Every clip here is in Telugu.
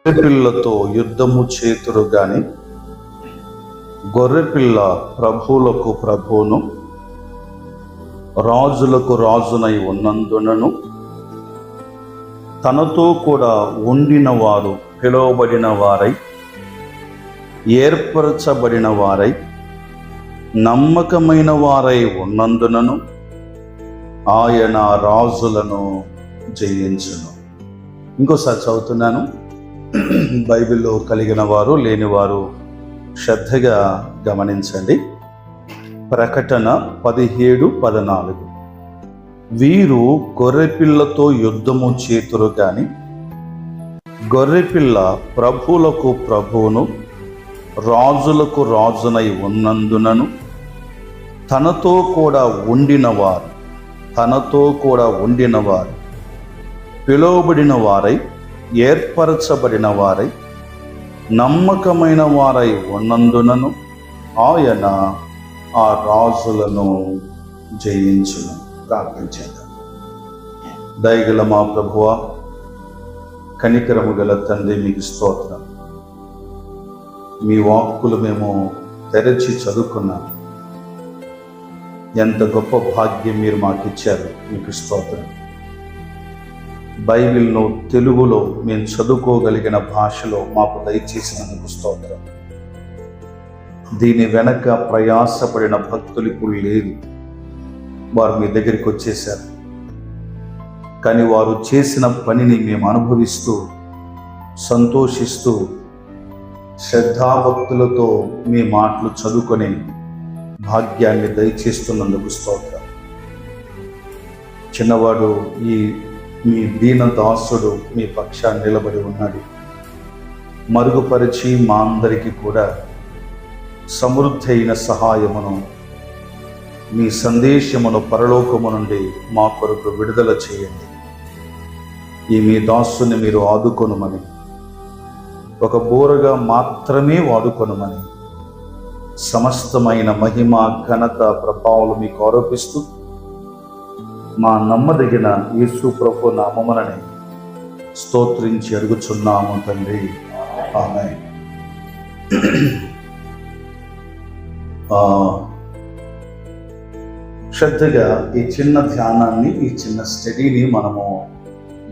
గొర్రెపిల్లతో యుద్ధము చేతురు గాని గొర్రెపిల్ల ప్రభువులకు ప్రభువును రాజులకు రాజునై ఉన్నందునను తనతో కూడా ఉండిన వారు పిలువబడిన వారై ఏర్పరచబడిన వారై నమ్మకమైన వారై ఉన్నందునను ఆయన రాజులను జయించును. ఇంకోసారి చదువుతున్నాను. బైబిల్లో కలిగిన వారు లేనివారు శ్రద్ధగా గమనించండి. ప్రకటన 17:14 వీరు గొర్రెపిల్లతో యుద్ధము చేతురు గాని గొర్రెపిల్ల ప్రభువులకు ప్రభువును రాజులకు రాజునై ఉన్నందునను తనతో కూడా ఉండిన వారు పిలువబడిన వారై ఏర్పరచబడిన వారై నమ్మకమైన వారై ఉన్నందునను ఆయన ఆ రాజులను జయించును. ప్రార్థించేద్దాం. దయగల మా ప్రభువా, కనికరము గల తండ్రి, మీకు స్తోత్రం. మీ వాక్కులు మేము తెరచి చదువుకున్నాం. ఎంత గొప్ప భాగ్యం మీరు మాకు ఇచ్చారు. మీకు స్తోత్రం. బైబిల్ను తెలుగులో మేము చదువుకోగలిగిన భాషలో మాకు దయచేసినందుకు స్తోత్రం. దీని వెనక ప్రయాసపడిన భక్తులు ఇప్పుడు లేరు. వారు మీ దగ్గరికి వచ్చేశారు. కానీ వారు చేసిన పనిని మేము అనుభవిస్తూ సంతోషిస్తూ శ్రద్ధాభక్తులతో మీ మాటలు చదువుకొని భాగ్యాన్ని దయచేస్తున్నందుకు స్తోత్రం. చిన్నవాడు మీ దీన దాసుడు మీ పక్షాన్ని నిలబడి ఉన్నాడు. మరుగుపరిచి మా అందరికీ కూడా సమృద్ధి అయిన సహాయమును, మీ సందేశమును పరలోకము నుండి మా కొరకు విడుదల చేయండి. ఈ మీ దాసుని మీరు ఆదుకొనుమని, ఒక బోరగా మాత్రమే వాడుకొనుమని, సమస్తమైన మహిమ ఘనత ప్రభావాలు మీకు ఆరోపిస్తూ మా నమ్మదగిన యేసు ప్రభు నామముననే స్తోత్రించి అడుగుచున్నాము తండ్రి. ఆమేన్. శ్రద్ధగా ఈ చిన్న ధ్యానాన్ని, ఈ చిన్న స్టడీని మనము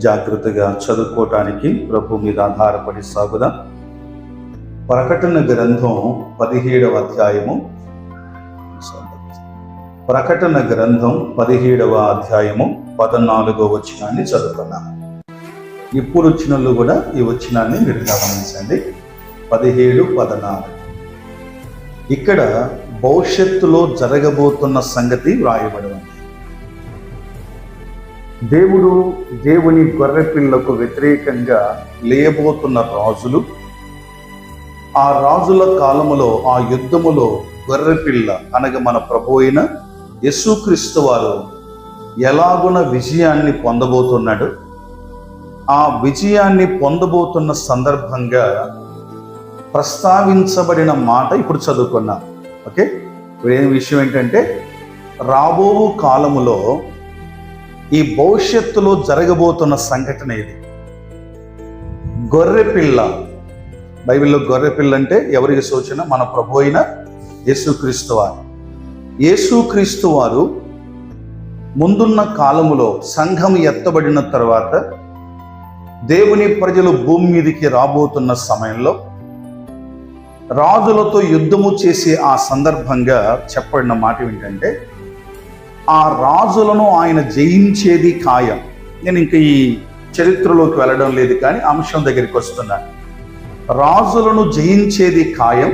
జాగ్రత్తగా చదువుకోవటానికి ప్రభు మీద ఆధారపడి సాగుదాం. ప్రకటన గ్రంథం 17వ అధ్యాయము 14వ వచనాన్ని చదువుకున్నాము. ఇప్పుడు వచ్చినట్లు కూడా ఈ వచనాన్ని మీరు గమనించండి. 17:14 ఇక్కడ భవిష్యత్తులో జరగబోతున్న సంగతి వ్రాయబడి ఉంది. దేవుని గొర్రెపిల్లకు వ్యతిరేకంగా లేయబోతున్న రాజులు, ఆ రాజుల కాలములో, ఆ యుద్ధములో గొర్రెపిల్ల అనగా మన ప్రభు అయిన యేసుక్రీస్తు వారు ఎలాగున విజయాన్ని పొందబోతున్నాడు, ఆ విజయాన్ని పొందబోతున్న సందర్భంగా ప్రస్తావించబడిన మాట ఇప్పుడు చదువుకున్నాం. ఓకే, ఇప్పుడు ఏం విషయం ఏంటంటే, రాబో కాలములో ఈ భవిష్యత్తులో జరగబోతున్న సంఘటన ఇది. గొర్రెపిల్ల, బైబిల్లో గొర్రెపిల్ల అంటే ఎవరికి సూచన? మన ప్రభు అయిన యేసుక్రీస్తు వారు. యేసుక్రీస్తు వారు ముందున్న కాలములో సంఘం ఎత్తబడిన తర్వాత దేవుని ప్రజలు భూమి మీదకి రాబోతున్న సమయంలో రాజులతో యుద్ధము చేసే ఆ సందర్భంగా చెప్పబడిన మాట ఏంటంటే, ఆ రాజులను ఆయన జయించేది ఖాయం. నేను ఇంకా ఈ చరిత్రలోకి వెళ్ళడం లేదు, కానీ అంశం దగ్గరికి వస్తున్నాను. రాజులను జయించేది ఖాయం.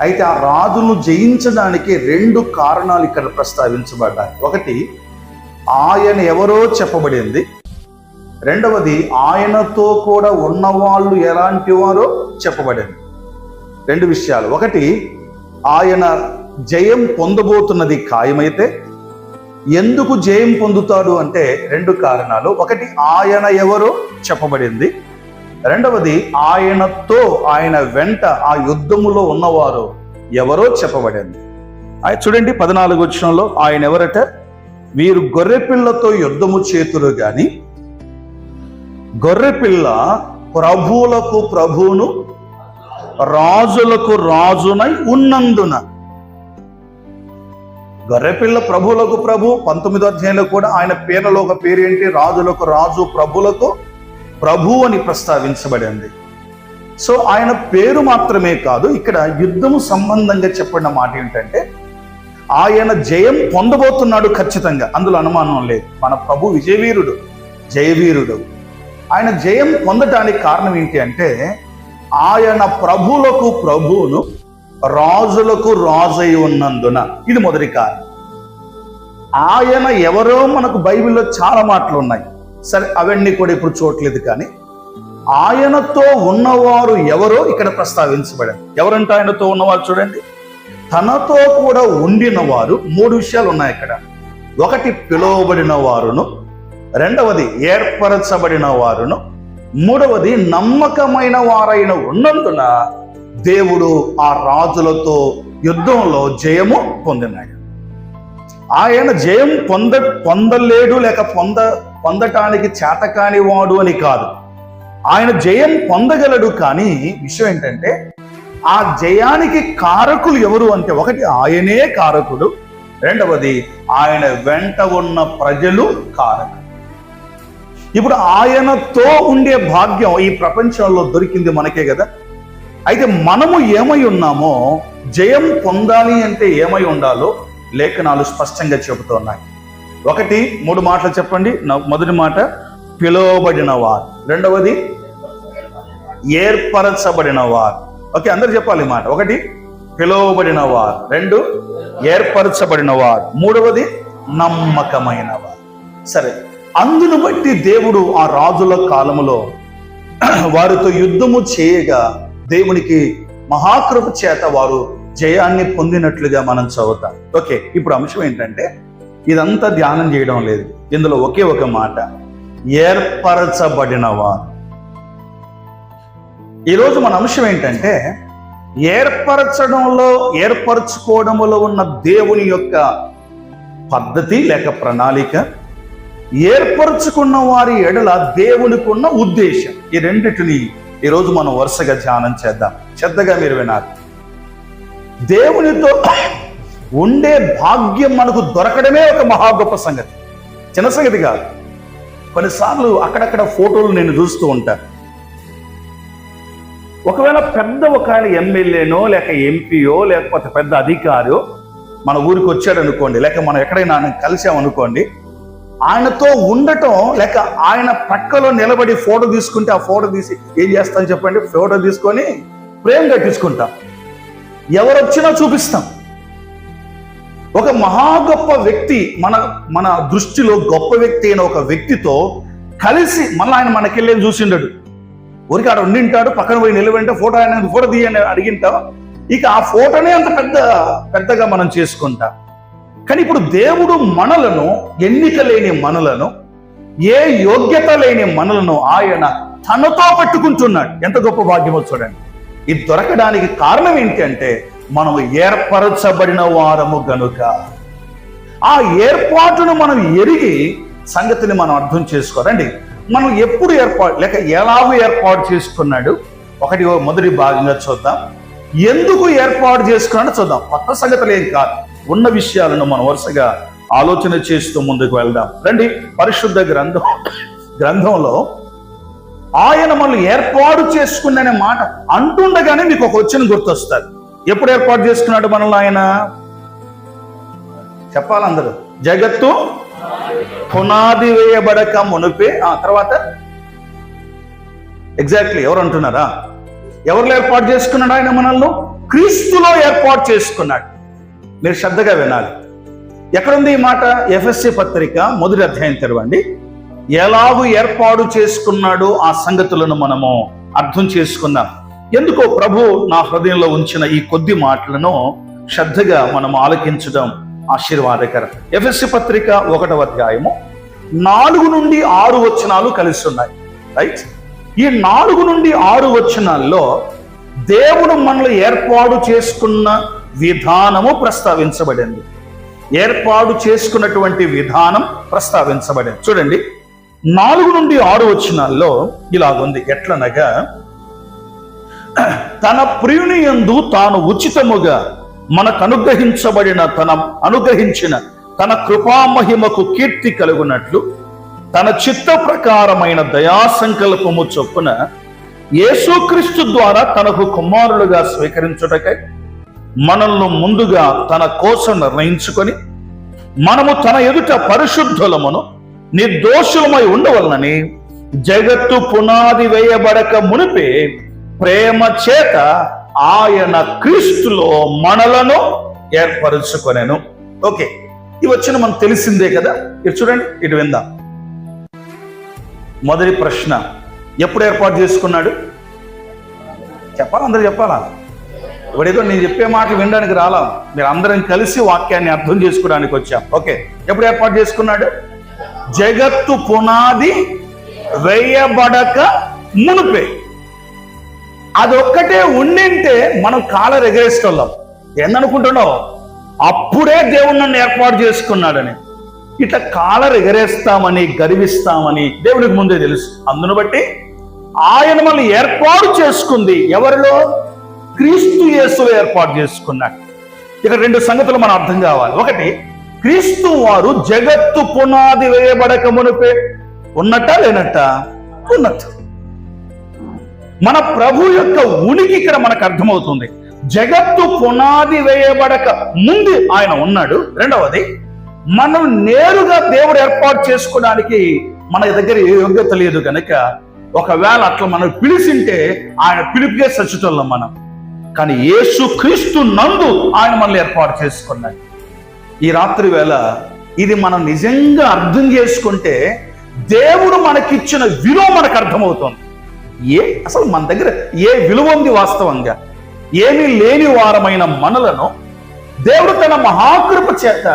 అయితే ఆ రాజును జయించడానికి 2 కారణాలు ఇక్కడ ప్రస్తావించబడ్డాయి. ఒకటి, ఆయన ఎవరో చెప్పబడింది. రెండవది, ఆయనతో కూడా ఉన్నవాళ్ళు ఎలాంటి వారో చెప్పబడింది. 2 విషయాలు. ఒకటి, ఆయన జయం పొందబోతున్నది ఖాయమైతే ఎందుకు జయం పొందుతాడు అంటే 2 కారణాలు. ఒకటి, ఆయన ఎవరో చెప్పబడింది. రెండవది, ఆయన వెంట ఆ యుద్ధములో ఉన్నవారు ఎవరో చెప్పబడింది. చూడండి 14వ వచనంలో ఆయన ఎవరట? వీరు గొర్రెపిల్లతో యుద్ధము చేతురు గాని గొర్రెపిల్ల ప్రభువులకు ప్రభువును రాజులకు రాజునై ఉన్నందున. గొర్రెపిల్ల ప్రభువులకు ప్రభు, 19వ అధ్యాయంలో కూడా ఆయన పేర్లలో ఒక పేరు ఏంటి? రాజులకు రాజు, ప్రభువులకు ప్రభు అని ప్రస్తావించబడింది. సో ఆయన పేరు మాత్రమే కాదు, ఇక్కడ యుద్ధము సంబంధంగా చెప్పిన మాట ఏంటంటే ఆయన జయం పొందబోతున్నాడు ఖచ్చితంగా, అందులో అనుమానం లేదు. మన ప్రభు విజయవీరుడు, జయవీరుడు. ఆయన జయం పొందటానికి కారణం ఏంటి అంటే ఆయన ప్రభువులకు ప్రభువును రాజులకు రాజై ఉన్నందున. ఇది మొదటి కారణం. ఆయన ఎవరో మనకు బైబిల్లో చాలా మాటలు ఉన్నాయి, సరే అవన్నీ కూడా ఇప్పుడు చూడలేదు. కానీ ఆయనతో ఉన్నవారు ఎవరో ఇక్కడ ప్రస్తావించబడింది. ఎవరంటే ఆయనతో ఉన్నవారు? చూడండి, తనతో కూడా ఉండిన వారు. 3 విషయాలు ఉన్నాయి ఇక్కడ. ఒకటి పిలువబడిన వారును, రెండవది ఏర్పరచబడిన వారును, మూడవది నమ్మకమైన వారైన ఉన్నందున దేవుడు ఆ రాజులతో యుద్ధంలో జయము పొందినాడు. ఆయన జయం పొందలేడు లేక పొందటానికి చేతకాని వాడు అని కాదు, ఆయన జయం పొందగలడు. కానీ విషయం ఏంటంటే ఆ జయానికి కారకులు ఎవరు అంటే ఒకటి ఆయనే కారకుడు, రెండవది ఆయన వెంట ఉన్న ప్రజలు కారకులు. ఇప్పుడు ఆయనతో ఉండే భాగ్యం ఈ ప్రపంచంలో దొరికింది మనకే కదా. అయితే మనము ఏమై ఉన్నామో, జయం పొందాలి అంటే ఏమై ఉండాలో లేఖనాలు స్పష్టంగా చెబుతున్నాయి. ఒకటి 3 మాటలు చెప్పండి. మొదటి మాట పిలువబడిన వారు, రెండవది ఏర్పరచబడిన వారు. ఓకే, అందరు చెప్పాలి మాట. ఒకటి పిలువబడిన వారు, 2 ఏర్పరచబడిన వారు, మూడవది నమ్మకమైన వారు. సరే, అందును బట్టి దేవుడు ఆ రాజుల కాలములో వారితో యుద్ధము చేయగా దేవునికి మహాకృప చేత వారు జయాన్ని పొందినట్లుగా మనం చదువుతాం. ఓకే, ఇప్పుడు అంశం ఏంటంటే ఇదంతా ధ్యానం చేయడం లేదు, ఇందులో ఒకే ఒక మాట, ఏర్పరచబడిన వారు. ఈరోజు మన అంశం ఏంటంటే ఏర్పరచుకోవడంలో ఉన్న దేవుని యొక్క పద్ధతి లేక ప్రణాళిక, ఏర్పరచుకున్న వారి ఎడల దేవునికి ఉన్న ఉద్దేశం. ఈ రెండిటిని ఈరోజు మనం వరుసగా ధ్యానం చేద్దాం. శ్రద్ధగా మీరు వినాలి. దేవునితో ఉండే భాగ్యం మనకు దొరకడమే ఒక మహా గొప్ప సంగతి, చిన్న సంగతి కాదు. కొన్నిసార్లు అక్కడక్కడ ఫోటోలు నేను చూస్తూ ఉంటాను. ఒకవేళ పెద్ద ఒక ఎమ్మెల్యేనో లేక ఎంపీయో లేకపోతే పెద్ద అధికారో మన ఊరికి వచ్చాడు అనుకోండి, లేక మనం ఎక్కడైనా కలిసామనుకోండి, ఆయనతో ఉండటం లేక ఆయన పక్కలో నిలబడి ఫోటో తీసుకుంటే ఆ ఫోటో తీసి ఏం చేస్తాం చెప్పండి? ఫోటో తీసుకొని ప్రేమ కట్టించుకుంటాం, ఎవరొచ్చినా చూపిస్తాం. ఒక మహా గొప్ప వ్యక్తి, మన దృష్టిలో గొప్ప వ్యక్తి అయిన ఒక వ్యక్తితో కలిసి మళ్ళీ ఆయన మనకెళ్ళేది చూసిండడు, ఊరికి ఆడ ఉండింటాడు, పక్కన పోయి నిలబెంటే ఫోటో తీయని అడిగింటాం, ఇక ఆ ఫోటోనే అంత పెద్దగా మనం చేసుకుంటాం. కానీ ఇప్పుడు దేవుడు మనలను, ఎన్నిక లేని మనలను, ఏ యోగ్యత లేని మనలను ఆయన తనతో పెట్టుకుంటున్నాడు. ఎంత గొప్ప భాగ్యమో చూడండి. ఇది దొరకడానికి కారణం ఏంటి అంటే మనం ఏర్పరచబడిన వారము గనుక. ఆ ఏర్పాటును మనం ఎరిగి సంగతిని మనం అర్థం చేసుకోరండి. మనం ఎప్పుడు లేక ఎలాగో ఏర్పాటు చేసుకున్నాడు, ఒకటి మొదటి భాగంగా చూద్దాం. ఎందుకు ఏర్పాటు చేసుకున్నాడో చూద్దాం. కొత్త సంగతులు ఏం కాదు, ఉన్న విషయాలను మనం వరుసగా ఆలోచన చేస్తూ ముందుకు వెళ్దాం రండి. పరిశుద్ధ గ్రంథంలో ఆయన మనల్ని ఏర్పాటు చేసుకున్ననే మాట అంటుండగానే మీకు ఒక వచనం గుర్తొస్తారు. ఎప్పుడు ఏర్పాటు చేసుకున్నాడు మనల్ని ఆయన? చెప్పాలందరూ. జగత్తు పునాది వేయబడక మునిపే. తర్వాత ఎగ్జాక్ట్లీ ఎవరు అంటున్నారా? ఎవరిలో ఏర్పాటు చేసుకున్నాడు ఆయన మనల్ని? క్రీస్తులో ఏర్పాటు చేసుకున్నాడు. మీరు శ్రద్ధగా వినాలి. ఎక్కడుంది ఈ మాట? ఎఫెసీ పత్రిక 1వ అధ్యాయం తెరవండి. ఎలాగూ ఏర్పాటు చేసుకున్నాడు ఆ సంగతులను మనము అర్థం చేసుకుందాం. ఎందుకో ప్రభు నా హృదయంలో ఉంచిన ఈ కొద్ది మాటలను శ్రద్ధగా మనం ఆలకించడం ఆశీర్వాదకరం. ఎఫెసీ పత్రిక 1వ అధ్యాయము 4 నుండి 6 వచనాలు కలిసి ఉన్నాయి. రైట్? ఈ 4 నుండి 6 వచనాల్లో దేవుడు మనల్ని ఏర్పాటు చేసుకున్న విధానము ప్రస్తావించబడింది. ఏర్పాటు చేసుకున్నటువంటి విధానం ప్రస్తావించబడింది. చూడండి, 4 నుండి 6 వచనాల్లో ఇలాగుంది. ఎట్లనగా, తన ప్రియుని యందు తాను ఉచితముగా మనకు అనుగ్రహించిన తన కృపామహిమకు కీర్తి కలుగునట్లు తన చిత్త ప్రకారమైన దయాసంకల్పము చొప్పున యేసుక్రీస్తు ద్వారా తనకు కుమారులుగా స్వీకరించుటకై మనల్ని ముందుగా తన కోసం నిర్ణయించుకొని మనము తన ఎదుట పరిశుద్ధులమును నిర్దోషులమై ఉండవలనని జగత్తు పునాది వేయబడక మునిపే ప్రేమ చేత ఆయన క్రీస్తులో మనలను ఏర్పరుచుకొనెను. ఓకే, ఇవి వచ్చిన మనకు తెలిసిందే కదా. ఇది చూడండి, ఇటు విందాం. మొదటి ప్రశ్న, ఎప్పుడు ఏర్పాటు చేసుకున్నాడు? చెప్పాలా? అందరూ చెప్పాలా? ఇప్పుడేదో నేను చెప్పే మాటలు వినడానికి రాలా, మీరు అందరం కలిసి వాక్యాన్ని అర్థం చేసుకోవడానికి వచ్చాం. ఓకే, ఎప్పుడు ఏర్పాటు చేసుకున్నాడు? జగత్తు పునాది వేయబడక మునుపే. అదొక్కటే ఉండింటే మనం కాలర్ ఎగరేస్తున్నాం. ఏందనుకుంటున్నావు? అప్పుడే దేవుడు నన్ను ఏర్పాటు చేసుకున్నాడని. ఇట్లా కాలర్ ఎగరేస్తామని గర్విస్తామని దేవుడికి ముందే తెలుసు. అందును బట్టి ఆయన మనల్ని ఏర్పాటు చేసుకుంది ఎవరిలో? క్రీస్తు యేసులో ఏర్పాటు చేసుకున్నాడు. ఇక 2 సంగతులు మనం అర్థం కావాలి. ఒకటి, క్రీస్తు వారు జగత్తు పునాది వేయబడక మునిపే ఉన్నట్ట లేనట్ట? ఉన్నట్టు. మన ప్రభు యొక్క ఉనికి ఇక్కడ మనకు అర్థమవుతుంది. జగత్తు పునాది వేయబడక ముందు ఆయన ఉన్నాడు. రెండవది, మనం నేరుగా దేవుడు ఏర్పాటు చేసుకోవడానికి మన దగ్గర ఏ యోగ్యత లేదు కనుక ఒకవేళ అట్లా మనం పిలిచింటే ఆయన పిలుపుకే సచ్చుతున్నాం మనం. కానీ యేసు క్రీస్తు నందు ఆయన మనల్ని ఏర్పాటు చేసుకున్నాడు. ఈ రాత్రి వేళ ఇది మనం నిజంగా అర్థం చేసుకుంటే దేవుడు మనకిచ్చిన విలువ మనకు అర్థమవుతుంది. అసలు మన దగ్గర ఏ విలువ ఉంది? వాస్తవంగా ఏమీ లేని వారమైన మనలను దేవుడు తన మహాకృప చేత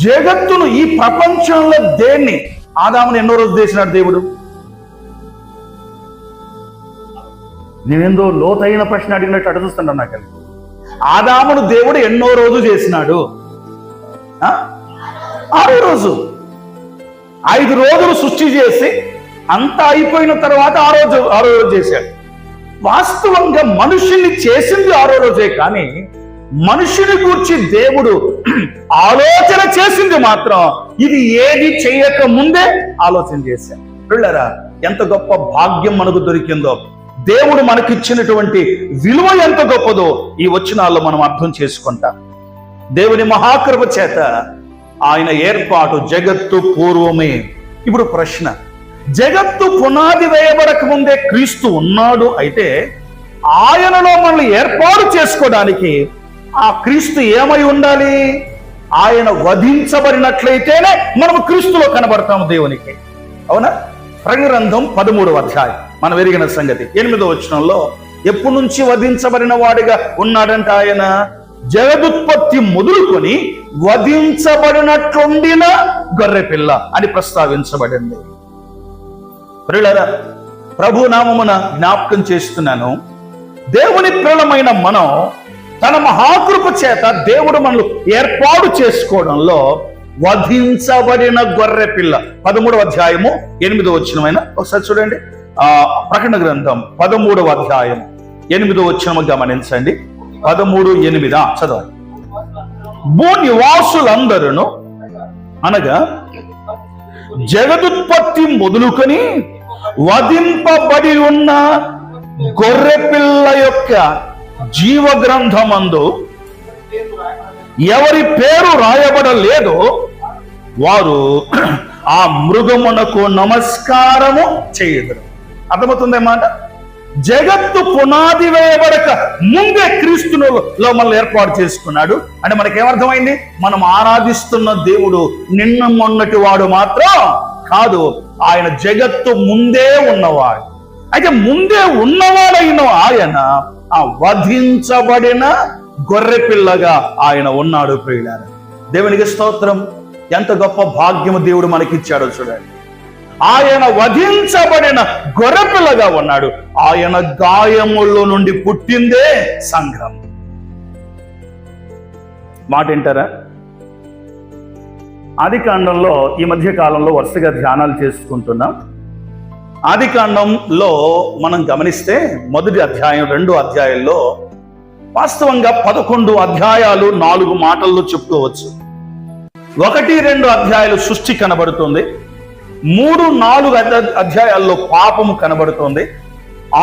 జగత్తును, ఈ ప్రపంచంలో దేన్ని, ఆదామును ఎన్నో రోజు చేసినాడు దేవుడు? నేనేందో లోతైన ప్రశ్న అడిగినట్టు అటు చూస్తున్నాను. నాకు ఆదామును దేవుడు ఎన్నో రోజు చేసినాడు? 6వ రోజు. 5 రోజులు సృష్టి చేసి అంతా అయిపోయిన తర్వాత 6వ రోజు చేశాడు. వాస్తవంగా మనుషుల్ని చేసింది 6వ రోజే, కానీ మనుషుని గురించి దేవుడు ఆలోచన చేసింది మాత్రం ఇది ఏది చేయక ముందే ఆలోచన చేశాడు. పిల్లరా, ఎంత గొప్ప భాగ్యం మనకు దొరికిందో, దేవుడు మనకిచ్చినటువంటి విలువ ఎంత గొప్పదో ఈ వచనాల్లో మనం అర్థం చేసుకుంటాం. దేవుని మహాకృప చేత ఆయన ఏర్పాటు జగత్తు పూర్వమే. ఇప్పుడు ప్రశ్న, జగత్తు పునాది వేయబడక ముందే క్రీస్తు ఉన్నాడు అయితే ఆయనలో మనల్ని ఏర్పాటు చేసుకోవడానికి ఆ క్రీస్తు ఏమై ఉండాలి? ఆయన వధించబడినట్లయితేనే మనము క్రీస్తులో కనబడతాము దేవునికి. అవునా? ప్రకటన గ్రంథం 13వ అధ్యాయం మనం ఎరిగిన సంగతి. 8వ వచనంలో ఎప్పటి నుంచి వధించబడిన వాడిగా ఉన్నాడంట ఆయన? జగదుత్పత్తి మొదలుకొని వధించబడినట్లుండిన గొర్రెపిల్ల అని ప్రస్తావించబడింది. ప్రియులారా, ప్రభు నామమున జ్ఞాపకం చేస్తున్నాను, దేవుని ప్రియులమైన మనం తన మహాకృప చేత దేవుడు మనల్ని ఏర్పాటు చేసుకోవడంలో వధించబడిన గొర్రెపిల్ల. 13వ అధ్యాయము 8వ వచనమైన ఒకసారి చూడండి. ప్రకటన గ్రంథం 13వ అధ్యాయం 8వ వచనము గమనించండి. 13:8 చదవండి. భూ నివాసులందరూ అనగా జగదుత్పత్తి మొదలుకొని వధింపబడి ఉన్న గొర్రెపిల్ల యొక్క జీవ గ్రంథమందు ఎవరి పేరు రాయబడలేదో వారు ఆ మృగమునకు నమస్కారము చేయదురు. అర్థమవుతుంది మాట? జగత్తు పునాది వేయబడక ముందే క్రీస్తులో మనల్ని ఏర్పాటు చేసుకున్నాడు అంటే మనకేమర్థమైంది? మనం ఆరాధిస్తున్న దేవుడు నిన్న మొన్నటి వాడు మాత్రం కాదు, ఆయన జగత్తు ముందే ఉన్నవాడు. అయితే ముందే ఉన్నవాడైన ఆయన ఆ వధించబడిన గొర్రెపిల్లగా ఆయన ఉన్నాడు. ప్రియులారా, దేవునికి స్తోత్రం. ఎంత గొప్ప భాగ్యము దేవుడు మనకిచ్చాడో చూడండి. ఆయన వధించబడిన గొర్రెపిల్లగా ఉన్నాడు. ఆయన గాయముల్లో నుండి పుట్టిందే సంఘం. మాట వింటారా? ఆదికాండంలో ఈ మధ్య కాలంలో వరుసగా ధ్యానాలు చేసుకుంటున్నాం. ఆదికాండంలో మనం గమనిస్తే మొదటి అధ్యాయం 2 అధ్యాయాల్లో వాస్తవంగా 11 అధ్యాయాలు 4 మాటల్లో చెప్పుకోవచ్చు. 1-2 అధ్యాయాలు సృష్టి కనబడుతుంది, 3-4 అధ్యాయాల్లో పాపము కనబడుతుంది,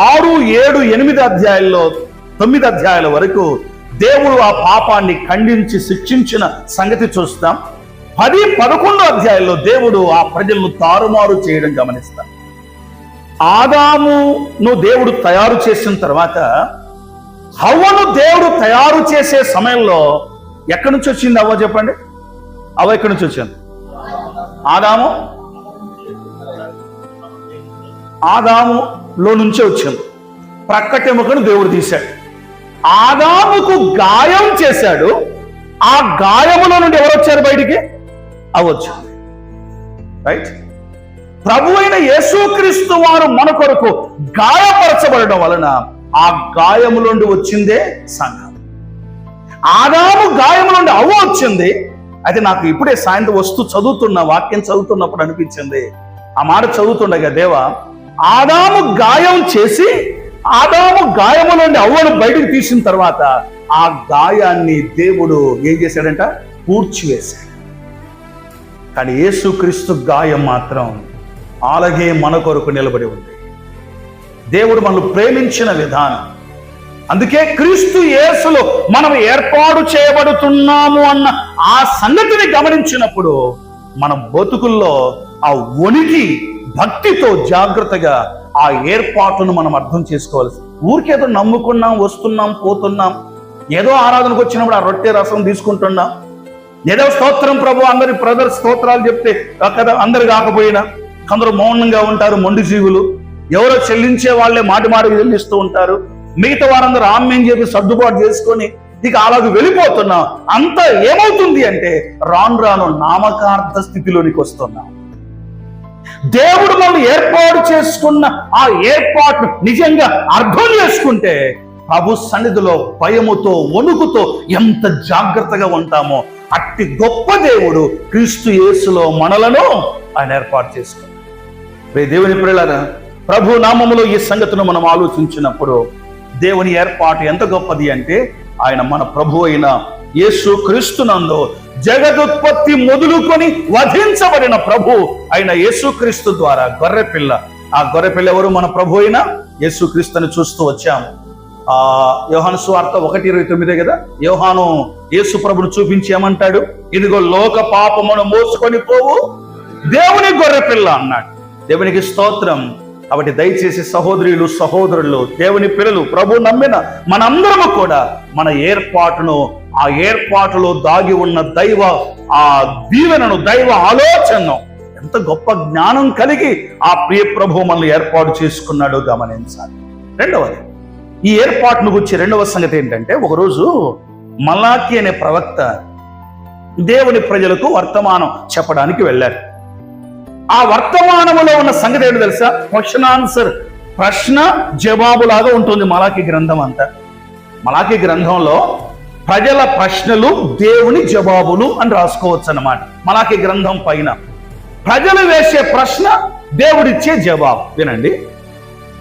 6-7-8 అధ్యాయాల్లో 9 అధ్యాయాల వరకు దేవుడు ఆ పాపాన్ని ఖండించి శిక్షించిన సంగతి చూస్తాం. 10-11 అధ్యాయాల్లో దేవుడు ఆ ప్రజలను తారుమారు చేయడం గమనిస్తాం. ఆదామును దేవుడు తయారు చేసిన తర్వాత హవ్వను దేవుడు తయారు చేసే సమయంలో ఎక్కడి నుంచి వచ్చింది అవ్వ? చెప్పండి, అవ్వ ఎక్కడి నుంచి వచ్చింది? ఆదాములో నుంచే వచ్చింది. ప్రక్కటెముకను దేవుడు తీశాడు, ఆదాముకు గాయం చేశాడు. ఆ గాయములో నుండి ఎవరు వచ్చారు బయటికి? అవ్వచ్చు. రైట్? ప్రభు అయిన యేసుక్రీస్తు వారు మన కొరకు గాయపరచబడడం వలన ఆ గాయము నుండి వచ్చిందే సంఘం. ఆదాము గాయము నుండి అవ్వ వచ్చింది. అయితే నాకు ఇప్పుడే సాయంత్రం వస్తూ వాక్యం చదువుతున్నప్పుడు అనిపించింది, ఆ మాట చదువుతుండగా, దేవా, ఆదాము గాయం చేసి ఆదాము గాయము నుండి అవ్వను బయటకు తీసిన తర్వాత ఆ గాయాన్ని దేవుడు ఏం చేశాడంట? పూడ్చివేశాడు. కానీ యేసుక్రీస్తు గాయం మాత్రం అలాగే మన కొరకు నిలబడి ఉంది. దేవుడు మనల్ని ప్రేమించిన విధానం, అందుకే క్రీస్తు యేసులో మనం ఏర్పాటు చేయబడుతున్నాము అన్న ఆ సంగతిని గమనించినప్పుడు మన బతుకుల్లో ఆ వణికి భక్తితో జాగ్రత్తగా ఆ ఏర్పాటును మనం అర్థం చేసుకోవాలి. ఊరికేదో నమ్ముకున్నాం, వస్తున్నాం, పోతున్నాం, ఏదో ఆరాధనకు వచ్చినప్పుడు ఆ రొట్టె రసం తీసుకుంటున్నాం, ఏదో స్తోత్రం ప్రభు అందరి బ్రదర్ స్తోత్రాలు చెప్తే కదా అందరు కాకపోయినా కొందరు మౌనంగా ఉంటారు, మొండి జీవులు. ఎవరో చెల్లించే వాళ్ళే మాటి చెల్లిస్తూ ఉంటారు. మిగతా వారందరూ ఆమ్యం చెప్పి సర్దుబాటు చేసుకొని ఇక అలాగ వెళ్ళిపోతున్నాం. అంతా ఏమవుతుంది అంటే రాను నామకార్థ స్థితిలోనికి వస్తున్నాం. దేవుడు మనం ఏర్పాటు చేసుకున్న ఆ ఏర్పాటు నిజంగా అర్థం చేసుకుంటే ప్రభు సన్నిధిలో భయముతో వణుకుతో ఎంత జాగ్రత్తగా ఉంటామో అట్టి గొప్ప దేవుడు క్రీస్తు యేసులో మనలను ఆయన ఏర్పాటు చేసుకున్నాడు. దేవుని ప్రియులారా, ప్రభు నామములో ఈ సంగతిని మనం ఆలోచించినప్పుడు దేవుని ఏర్పాటు ఎంత గొప్పది అంటే ఆయన మన ప్రభు అయిన యేసు క్రీస్తునందు జగదుత్పత్తి మొదలుకొని వధించబడిన ప్రభు అయిన యేసుక్రీస్తు ద్వారా గొర్రెపిల్ల, ఆ గొర్రెపిల్ల ఎవరు? మన ప్రభు అయిన యేసుక్రీస్తుని చూస్తూ వచ్చాము. యోహాను సువార్త 1:29 కదా, యోహాను యేసు ప్రభుని చూపించి ఏమంటాడు? ఇదిగో లోక పాపమును మోసుకొని పోవు దేవుని గొర్రెపిల్ల అన్నాడు. దేవునికి స్తోత్రం. కాబట్టి దయచేసి సహోదరులు సహోదరులు, దేవుని పిల్లలు, ప్రభు నమ్మిన మనందరము కూడా మన ఏర్పాటును, ఆ ఏర్పాటులో దాగి ఉన్న దైవ ఆ దీవెనను, దైవ ఆలోచనను, ఎంత గొప్ప జ్ఞానం కలిగి ఆ ప్రియ ప్రభు మనల్ని ఏర్పాటు చేసుకున్నాడో గమనించాలి. రెండవది, ఈ ఏర్పాటును గురించి రెండవ సంగతి ఏంటంటే, ఒకరోజు మలాకి అనే ప్రవక్త దేవుని ప్రజలకు వర్తమానం చెప్పడానికి వెళ్ళారు. ఆ వర్తమానములో ఉన్న సంగతి ఏంటో తెలుసా? క్వశ్చన్ ఆన్సర్, ప్రశ్న జవాబు లాగా ఉంటుంది మలాకి గ్రంథం అంతా. మలాకి గ్రంథంలో ప్రజల ప్రశ్నలు దేవుని జవాబులు అని రాసుకోవచ్చు అన్నమాట. మలాకి గ్రంథం పైన ప్రజలు వేసే ప్రశ్న, దేవుడిచ్చే జవాబు. వినండి,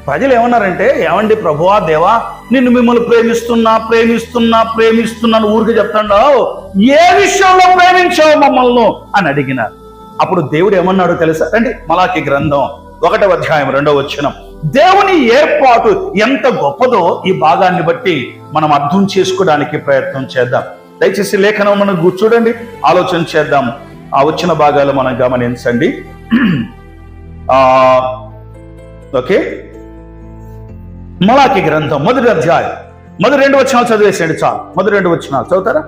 ప్రజలు ఏమన్నారంటే, ఏమండి ప్రభువా, దేవా, నిన్ను మిమ్మల్ని ప్రేమిస్తున్నాను ఊరికి చెప్తాండావు, ఏ విషయంలో ప్రేమించావు మమ్మల్ని అని అడిగినారు. అప్పుడు దేవుడు ఏమన్నాడో తెలుసా? రండి, మలాకి గ్రంథం 1వ అధ్యాయం 2వ వచనం. దేవుని ఏర్పాటు ఎంత గొప్పదో ఈ భాగాన్ని బట్టి మనం అర్థం చేసుకోవడానికి ప్రయత్నం చేద్దాం. దయచేసి లేఖనం మనం చూడండి, ఆలోచన చేద్దాం. ఆ వచ్చిన భాగాలు మనం గమనించండి. ఓకే, మలాకి గ్రంథం 1వ అధ్యాయం 2 వచనాలు చదివేసేయండి చాలు. 2 వచనాలు చదువుతారా?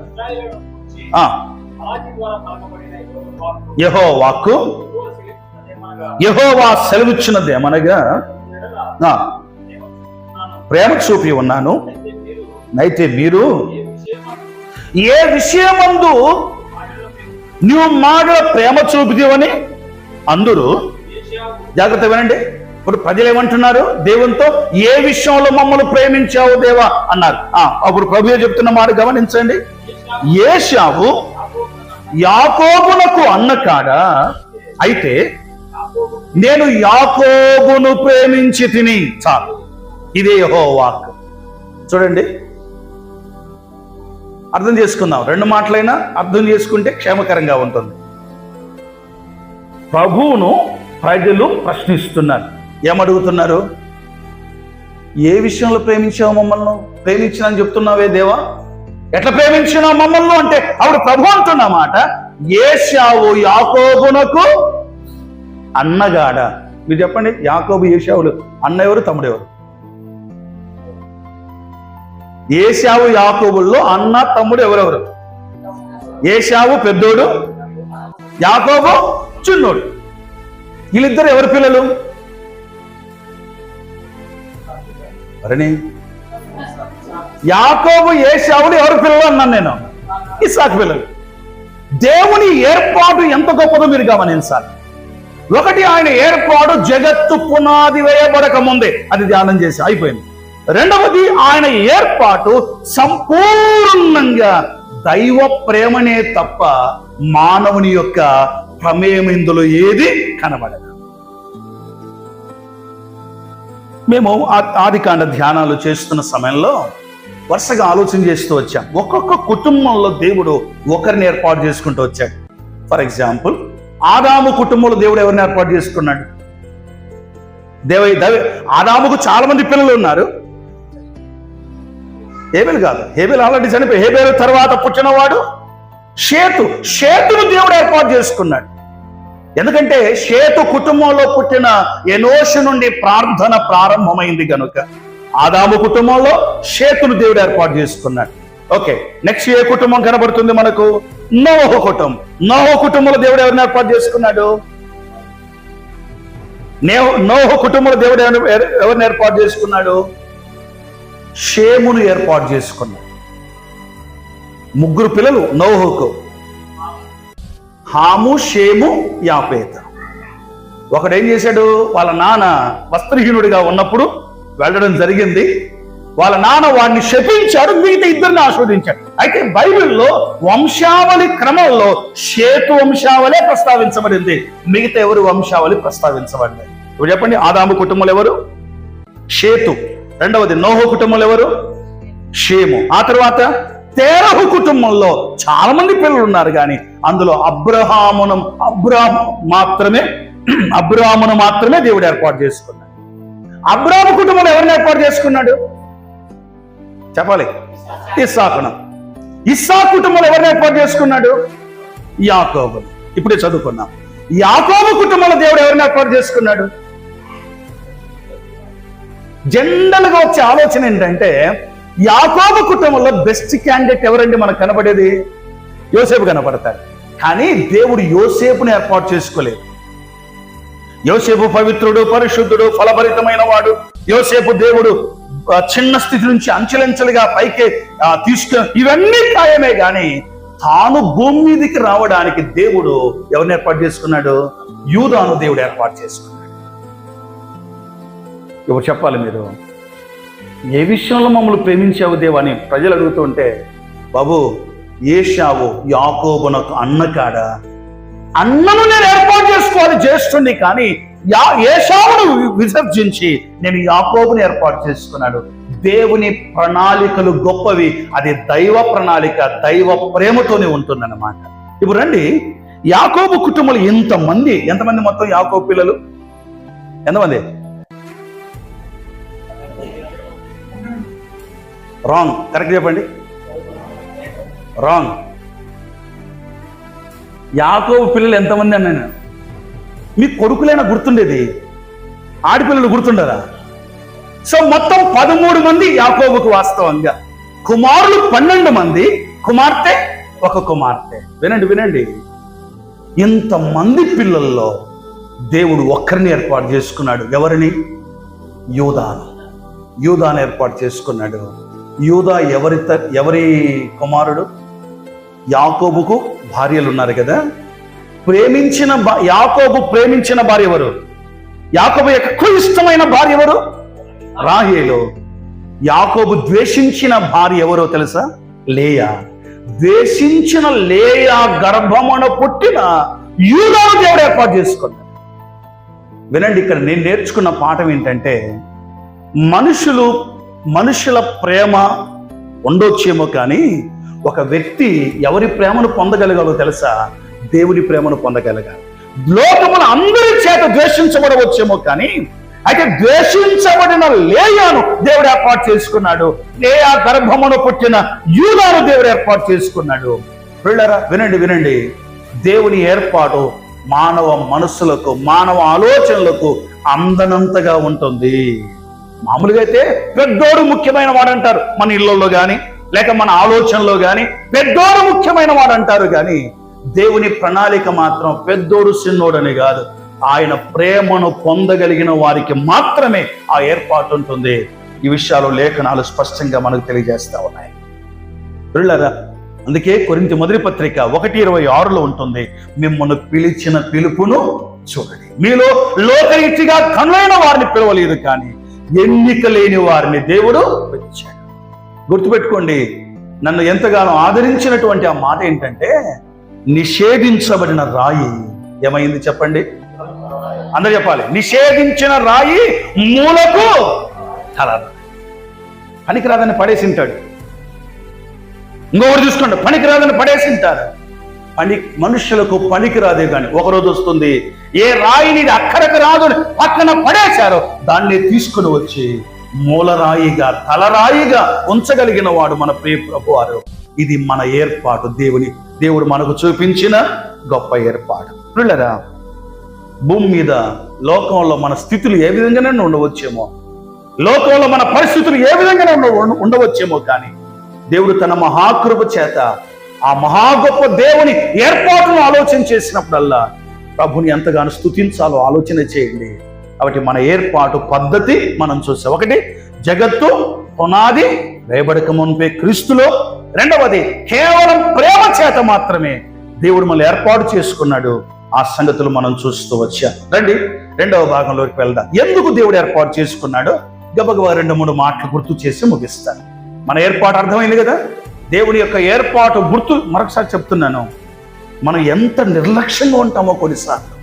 యెహోవా వాక్కు, యెహోవా సెలవిచ్చినదేమనగా, ప్రేమ చూపి ఉన్నాను, అయితే మీరు ఏ విషయమందు నువ్వు మాటల ప్రేమ చూపిదేవని అందరూ. జాగ్రత్త వినండి. ఇప్పుడు ప్రజలు ఏమంటున్నారు? దేవునితో ఏ విషయంలో మమ్మల్ని ప్రేమించావు దేవా అన్నారు. అప్పుడు ప్రభువే చెప్తున్న మాట గమనించండి. ఏశావు యాకోబునకు అన్న కాడా? అయితే నేను యాకోబును ప్రేమించి తిని. చాలు, ఇదే యెహోవా వాక్. చూడండి, అర్థం చేసుకుందాం. రెండు మాటలైనా అర్థం చేసుకుంటే క్షేమకరంగా ఉంటుంది. ప్రభువును ప్రజలు ప్రశ్నిస్తున్నారు. ఏమడుగుతున్నారు? ఏ విషయంలో ప్రేమించావు మమ్మల్ని? ప్రేమించినని చెప్తున్నావే దేవా, ఎట్లా ప్రేమించినావు మమ్మల్ని అంటే ఆవిడ ప్రభు అంటున్నమాట. ఏశావు యాకోబునకు అన్నగాడ. మీరు చెప్పండి, యాకోబు ఏశావులు అన్న ఎవరు, తమ్ముడు ఎవరు? ఏశావు యాకోబుల్లో అన్న తమ్ముడు ఎవరెవరు? ఏశావు పెద్దోడు, యాకోబు చిన్నోడు. వీళ్ళిద్దరు ఎవరి పిల్లలు? అరణి యాకోబు ఏశావులు ఎవరి పిల్లలు అన్నాను నేను? ఇస్సాకు పిల్లలు. దేవుని ఏర్పాటు ఎంత గొప్పదో మీరు గమనించాలి. ఒకటి, ఆయన ఏర్పాటు జగత్తు పునాది వేయబడక ముందే, అది ధ్యానం చేసి అయిపోయింది. రెండవది, ఆయన ఏర్పాటు సంపూర్ణంగా దైవ ప్రేమనే తప్ప మానవుని యొక్క ప్రమేయం ఇందులో ఏది కనబడదు. మేము ఆదికాండ ధ్యానాలు చేస్తున్న సమయంలో వరుసగా ఆలోచన చేస్తూ వచ్చాం. ఒక్కొక్క కుటుంబంలో దేవుడు ఒకరిని ఏర్పాటు చేసుకుంటూ వచ్చాడు. ఫర్ ఎగ్జాంపుల్, ఆదాము కుటుంబంలో దేవుడు ఎవరిని ఏర్పాటు చేసుకున్నాడు? ఆదాముకు చాలా మంది పిల్లలు ఉన్నారు. హేబెలు కాదు, హేబెలు ఆల్రెడీ చనిపోయి. హేబెలు తర్వాత పుట్టినవాడు షేతును దేవుడు ఏర్పాటు చేసుకున్నాడు. ఎందుకంటే షేతు కుటుంబంలో పుట్టిన ఎనోషు నుండి ప్రార్థన ప్రారంభమైంది కనుక ఆదాము కుటుంబంలో షేతును దేవుడు ఏర్పాటు చేసుకున్నాడు. ఓకే, నెక్స్ట్ ఏ కుటుంబం కనబడుతుంది మనకు? నోహు కుటుంబం. నోహు కుటుంబంలో దేవుడు ఎవరిని ఏర్పాటు చేసుకున్నాడు? నోహు కుటుంబంలో దేవుడు ఎవరిని ఏర్పాటు చేసుకున్నాడు? షేమును ఏర్పాటు చేసుకున్నాడు. ముగ్గురు పిల్లలు నోహుకు, హాము, షేము, యాపేత. ఒకడు ఏం చేశాడు? వాళ్ళ నాన్న వస్త్రహీనుడిగా ఉన్నప్పుడు వెళ్ళడం జరిగింది. వాళ్ళ నాన్న వాడిని శపించాడు, మిగతా ఇద్దరిని ఆస్వాదించాడు. అయితే బైబిల్లో వంశావళి క్రమంలో షేతు వంశావళే ప్రస్తావించబడింది, మిగతా ఎవరు వంశావళి ప్రస్తావించబడింది? ఇప్పుడు చెప్పండి, ఆదాము కుటుంబంలో ఎవరు? షేతు. రెండవది నోహు కుటుంబంలో ఎవరు? షేము. ఆ తర్వాత తేరహు కుటుంబంలో చాలా మంది పిల్లలు ఉన్నారు, కానీ అందులో అబ్రహామును మాత్రమే దేవుడు ఏర్పాటు చేసుకున్నాడు. అబ్రాహాము కుటుంబంలో ఎవరిని ఏర్పాటు చేసుకున్నాడు? చెప్పాలి. ఇస్సాకును. ఇస్సాకు కుటుంబంలో ఎవరిని ఏర్పాటు చేసుకున్నాడు? యాకోబును. ఇప్పుడే చదువుకున్నాం. యాకోబు కుటుంబంలో దేవుడు ఎవరిని ఏర్పాటు చేసుకున్నాడు? జనరల్ గా వచ్చే ఆలోచన ఏంటంటే, యాకోబు కుటుంబంలో బెస్ట్ క్యాండిడేట్ ఎవరండి మనకు కనబడేది? యోసేపు కనబడతాడు. కానీ దేవుడు యోసేపుని ఏర్పాటు చేసుకోలేదు. యోసేపు పవిత్రుడు, పరిశుద్ధుడు, ఫలభరితమైన వాడు. యోసేపు దేవుడు చిన్న స్థితి నుంచి అంచెలంచెలుగా పైకి ఇవన్నీ ఖాయమే, కానీ తాను భూమి మీదకి రావడానికి దేవుడు ఎవరిని ఏర్పాటు చేసుకున్నాడు? యూదాను దేవుడు ఏర్పాటు చేసుకున్నాడు. ఇప్పుడు చెప్పాలి, మీరు ఏ విషయంలో మమ్మల్ని ప్రేమించావు దేవా అని ప్రజలు అడుగుతుంటే, బాబు ఏశావు యాకోబునకు అన్న కాడా? అన్నను నేను ఏర్పాటు చేసుకోవాలి జ్యేష్ఠుణ్ణి, కానీ ఏశావును విసర్జించి నేను యాకోబుని ఏర్పాటు చేసుకున్నాడు. దేవుని ప్రణాళికలు గొప్పవి. అది దైవ ప్రణాళిక, దైవ ప్రేమతోనే ఉంటుందన్నమాట. ఇప్పుడు రండి, యాకోబు కుటుంబంలో ఎంతమంది మొత్తం యాకోబు పిల్లలు ఎంతమంది? రాంగ్, కరెక్ట్ చెప్పండి. రాంగ్. యాకోబు పిల్లలు ఎంతమంది అన్నాను? మీ కొడుకులైనా గుర్తుండేది, ఆడపిల్లలు గుర్తుండరా? సో మొత్తం 13 మంది యాకోబుకు. వాస్తవంగా కుమారులు 12 మంది, కుమార్తె 1 కుమార్తె. వినండి, ఇంతమంది పిల్లల్లో దేవుడు ఒక్కరిని ఏర్పాటు చేసుకున్నాడు. ఎవరిని? యూదాను ఏర్పాటు చేసుకున్నాడు. యూదా ఎవరి కుమారుడు? యాకోబుకు భార్యలు ఉన్నారు కదా. యాకోబు ప్రేమించిన భార్య ఎవరు? యాకోబు ఎక్కువ ఇష్టమైన భార్య ఎవరు? రాహేలు. యాకోబు ద్వేషించిన భార్య ఎవరో తెలుసా? లేయా. ద్వేషించిన లేయా గర్భమున పుట్టిన యూదాను దేవుడు ఏర్పాటు చేసుకున్నాడు. వినండి, ఇక్కడ నేను నేర్చుకున్న పాఠం ఏంటంటే, మనుషుల ప్రేమ ఉండొచ్చేమో కానీ ఒక వ్యక్తి ఎవరి ప్రేమను పొందగలగాలో తెలుసా? దేవుని ప్రేమను పొందగలగాలి. లోకమున అందరి చేత ద్వేషించబడవచ్చేమో కానీ అయితే ద్వేషించబడిన లేయాను దేవుడు ఏర్పాటు చేసుకున్నాడు. లేయా గర్భమును పుట్టిన యూదాను దేవుడు ఏర్పాటు చేసుకున్నాడు. పిల్లరా, వినండి, దేవుని ఏర్పాటు మానవ మనస్సులకు, మానవ ఆలోచనలకు అందనంతగా ఉంటుంది. మామూలుగా అయితే పెద్దోడు ముఖ్యమైన వాడు అంటారు మన ఇళ్లలో కానీ, లేక మన ఆలోచనలో కానీ పెద్దోడు ముఖ్యమైన వాడు అంటారు. కానీ దేవుని ప్రణాళిక మాత్రం పెద్దోడు చిన్నోడని కాదు, ఆయన ప్రేమను పొందగలిగిన వారికి మాత్రమే ఆ ఏర్పాటు ఉంటుంది. ఈ విషయాలు లేఖనాలు స్పష్టంగా మనకు తెలియజేస్తా ఉన్నాయి. పిల్లరా, అందుకే కొరింథీ మొదటి పత్రిక 1:26 ఉంటుంది, మిమ్మల్ని పిలిచిన పిలుపును చూడండి. మీలో లోకరీతిగా కనులైన వారిని పిలవలేదు, కానీ ఎన్నిక లేని వారిని దేవుడు వచ్చాడు. గుర్తుపెట్టుకోండి, నన్ను ఎంతగానో ఆదరించినటువంటి ఆ మాట ఏంటంటే, నిషేధించబడిన రాయి ఏమైంది చెప్పండి? అందరూ చెప్పాలి. నిషేధించిన రాయి మూలకు తలరాయి. పనికిరాదని పడేసింటాడు. ఇంకొకరు చూసుకోండి, పనికిరాదని పడేసింటారు. మనుషులకు పనికిరాదే కానీ ఒకరోజు వస్తుంది, ఏ రాయిని అక్కడికి రాదు పక్కన పడేశారో దాన్ని తీసుకుని వచ్చి మూలరాయిగా, తలరాయిగా ఉంచగలిగిన వాడు మన ప్రియ ప్రభువారు. ఇది మన ఏర్పాటు, దేవుడు మనకు చూపించిన గొప్ప ఏర్పాటు. పిల్లరా, భూమి మీద లోకంలో మన స్థితులు ఏ విధంగానే ఉండవచ్చేమో, లోకంలో మన పరిస్థితులు ఏ విధంగానే ఉండవచ్చేమో, కానీ దేవుడు తన మహాకృప చేత ఆ మహా గొప్ప దేవుని ఏర్పాటును ఆలోచన చేసినప్పుడల్లా ప్రభుని ఎంతగానో స్తుతించాలో ఆలోచన చేయండి. కాబట్టి మన ఏర్పాటు పద్ధతి మనం చూసాం. ఒకటి, జగత్తు పునాది వేయబడక మునిపే క్రీస్తులో. రెండవది, కేవలం ప్రేమ చేత మాత్రమే దేవుడు మనల్ని ఏర్పాటు చేసుకున్నాడు. ఆ సంగతులు మనం చూస్తూ వచ్చాం. రండి, రెండవ భాగంలోకి వెళ్దాం. ఎందుకు దేవుడు ఏర్పాటు చేసుకున్నాడో గబగబా 2-3 మాటలు గుర్తు చేసి ముగిస్తాను. మన ఏర్పాటు అర్థమైంది కదా? దేవుని యొక్క ఏర్పాటు గుర్తు మరొకసారి చెప్తున్నాను. మనం ఎంత నిర్లక్ష్యంగా ఉంటామో కొన్నిసార్లు.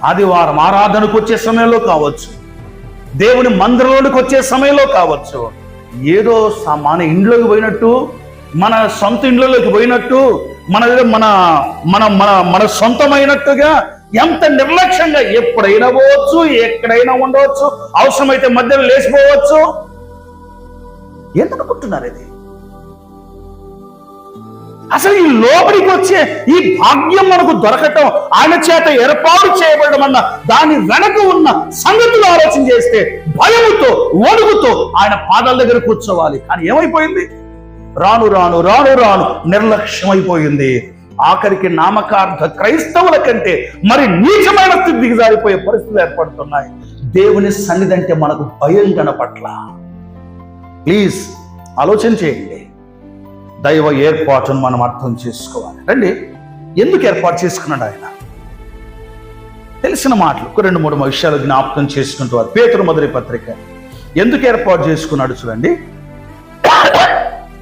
ఆదివారం ఆరాధనకు వచ్చే సమయంలో కావచ్చు, దేవుని మందిరంలోకి వచ్చే సమయంలో కావచ్చు, ఏదో మన ఇంట్లోకి పోయినట్టు, మన సొంత ఇంట్లోకి పోయినట్టు, మన మన మన మన మన సొంతమైనట్టుగా ఎంత నిర్లక్ష్యంగా ఎప్పుడైనా పోవచ్చు, ఎక్కడైనా ఉండవచ్చు, అవసరమైతే మధ్యలో లేచిపోవచ్చు. ఎందుకుంటున్నారు ఇది? అసలు ఈ లోపలికి వచ్చే ఈ భాగ్యం మనకు దొరకటం, ఆయన చేత ఏర్పాటు చేయబడడం అన్న దాని వెనక ఉన్న సంగతులు ఆలోచన చేస్తే భయముతో, వణుకుతో ఆయన పాదాల దగ్గర కూర్చోవాలి. కానీ ఏమైపోయింది? రాను రాను రాను రాను నిర్లక్ష్యమైపోయింది. ఆఖరికి నామకార్థ క్రైస్తవుల కంటే మరి నీచమైన స్థితి దిగజారిపోయే పరిస్థితులు ఏర్పడుతున్నాయి. దేవుని సన్నిధి అంటే మనకు భయం కనపట్ల. ప్లీజ్ ఆలోచన చేయండి. దైవ ఏర్పాటును మనం అర్థం చేసుకోవాలి. రండి, ఎందుకు ఏర్పాటు చేసుకున్నాడు ఆయన? తెలిసిన మాటలు 2-3 విషయాలు జ్ఞాపకం చేసుకుంటూ వారు పేతురు మొదటి పత్రిక ఎందుకు ఏర్పాటు చేసుకున్నాడు చూడండి.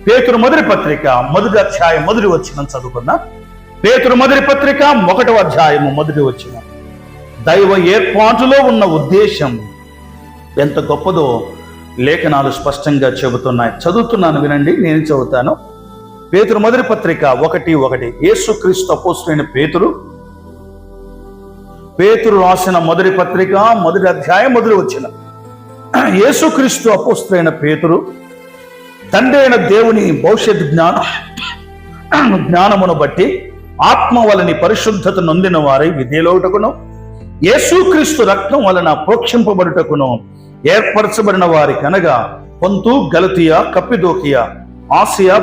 పేతురు మొదటి పత్రిక 1వ అధ్యాయం 1వ వచనం చదువుకున్నా. పేతురు మొదటి పత్రిక 1వ అధ్యాయము 1వ వచనం. దైవ ఏర్పాటులో ఉన్న ఉద్దేశం ఎంత గొప్పదో లేఖనాలు స్పష్టంగా చెబుతున్నాయి. చదువుతున్నాను, వినండి, నేను చదువుతాను. పేతురు మొదటి పత్రిక 1:1. యేసుక్రీస్తు అపోస్తలుడైన పేతురు రాసిన మొదటి పత్రిక 1వ అధ్యాయం 1వ వచనం. యేసుక్రీస్తు అపోస్తలుడైన పేతురు తండ్రి అయిన దేవుని భవిష్యత్ జ్ఞానమును బట్టి ఆత్మ వలని పరిశుద్ధత నొందిన వారై విధేయులగుటకును, యేసుక్రీస్తు రక్తం వలన ప్రోక్షింపబడుటకును ఏర్పరచబడిన వారి కనగా పొంతు, గలతియా, కప్పిదోకియా, ఆసియా,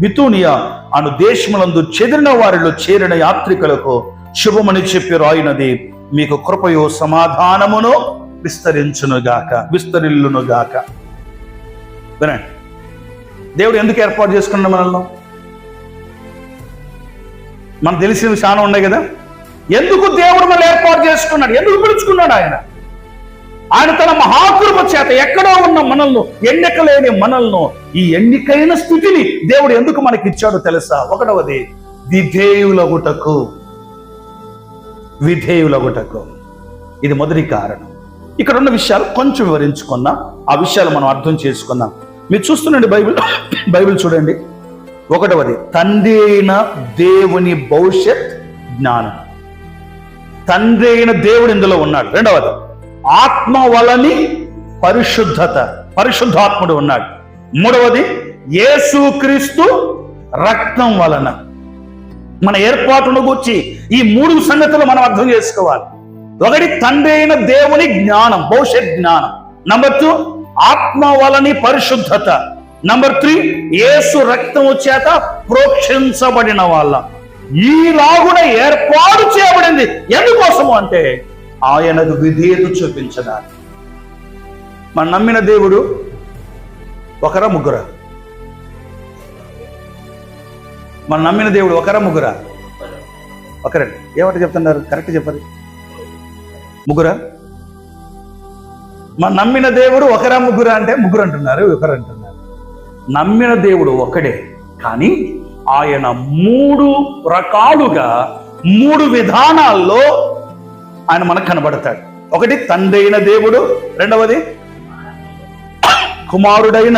బితూనియా అను దేశములందు చెదిరిన వారిలో చేరిన యాత్రికులకు శుభమని చెప్పి రాయినది మీకు కృపయో సమాధానమును విస్తరిల్లునుగాక. వినండి, దేవుడు ఎందుకు ఏర్పాటు చేసుకున్నాడు మనల్ని? మనకు తెలిసినవి చాలా ఉన్నాయి కదా. ఎందుకు దేవుడు మనల్ని ఏర్పాటు చేసుకున్నాడు? ఎందుకు పిలుచుకున్నాడు ఆయన? ఆయన తన మహాకృప చేత ఎక్కడో ఉన్న మనల్ని, ఎన్నిక లేని మనల్ని, ఈ ఎన్నికైన స్థితిని దేవుడు ఎందుకు మనకి ఇచ్చాడో తెలుసా? ఒకటవది విధేయులగుటకు. విధేయులగుటకు ఇది మొదటి కారణం. ఇక్కడ ఉన్న విషయాలు కొంచెం వివరించుకుందాం, ఆ విషయాలు మనం అర్థం చేసుకుందాం. మీరు చూస్తుండండి బైబిల్ చూడండి. ఒకటవది తండ్రి అయిన దేవుని భవిష్యత్ జ్ఞానం. తండ్రి అయిన దేవుడు ఇందులో ఉన్నాడు. రెండవది ఆత్మ వలని పరిశుద్ధత, పరిశుద్ధాత్ముడు ఉన్నాడు. మూడవది యేసుక్రీస్తు రక్తం వలన. మన ఏర్పాటును గురించి ఈ మూడు సంగతులు మనం అర్థం చేసుకోవాలి. ఒకటి తండ్రి అయిన దేవుని జ్ఞానం, భవిష్యత్ జ్ఞానం. నంబర్ 2 ఆత్మ వలని పరిశుద్ధత. నంబర్ 3 యేసు రక్తం చేత ప్రోక్షించబడిన వాళ్ళ. ఈలాగున ఏర్పాటు చేయబడింది. ఎందుకోసము అంటే ఆయనకు విధేయత చూపించడానికి. మనం నమ్మిన దేవుడు ఒకరా ముగ్గురా? మనం నమ్మిన దేవుడు ఒకరా ముగ్గురా? ఒకరండి. ఏమంటే చెప్తున్నారు? కరెక్ట్ చెప్పారు. ముగ్గురా? మన నమ్మిన దేవుడు ఒకరా ముగ్గురా అంటే ముగ్గురు అంటున్నారు, ఒకరు అంటున్నారు. నమ్మిన దేవుడు ఒకడే, కానీ ఆయన 3 రకాలుగా 3 విధానాల్లో ఆయన మనకు కనబడతాడు. ఒకటి తండ్రి అయిన దేవుడు, రెండవది కుమారుడైన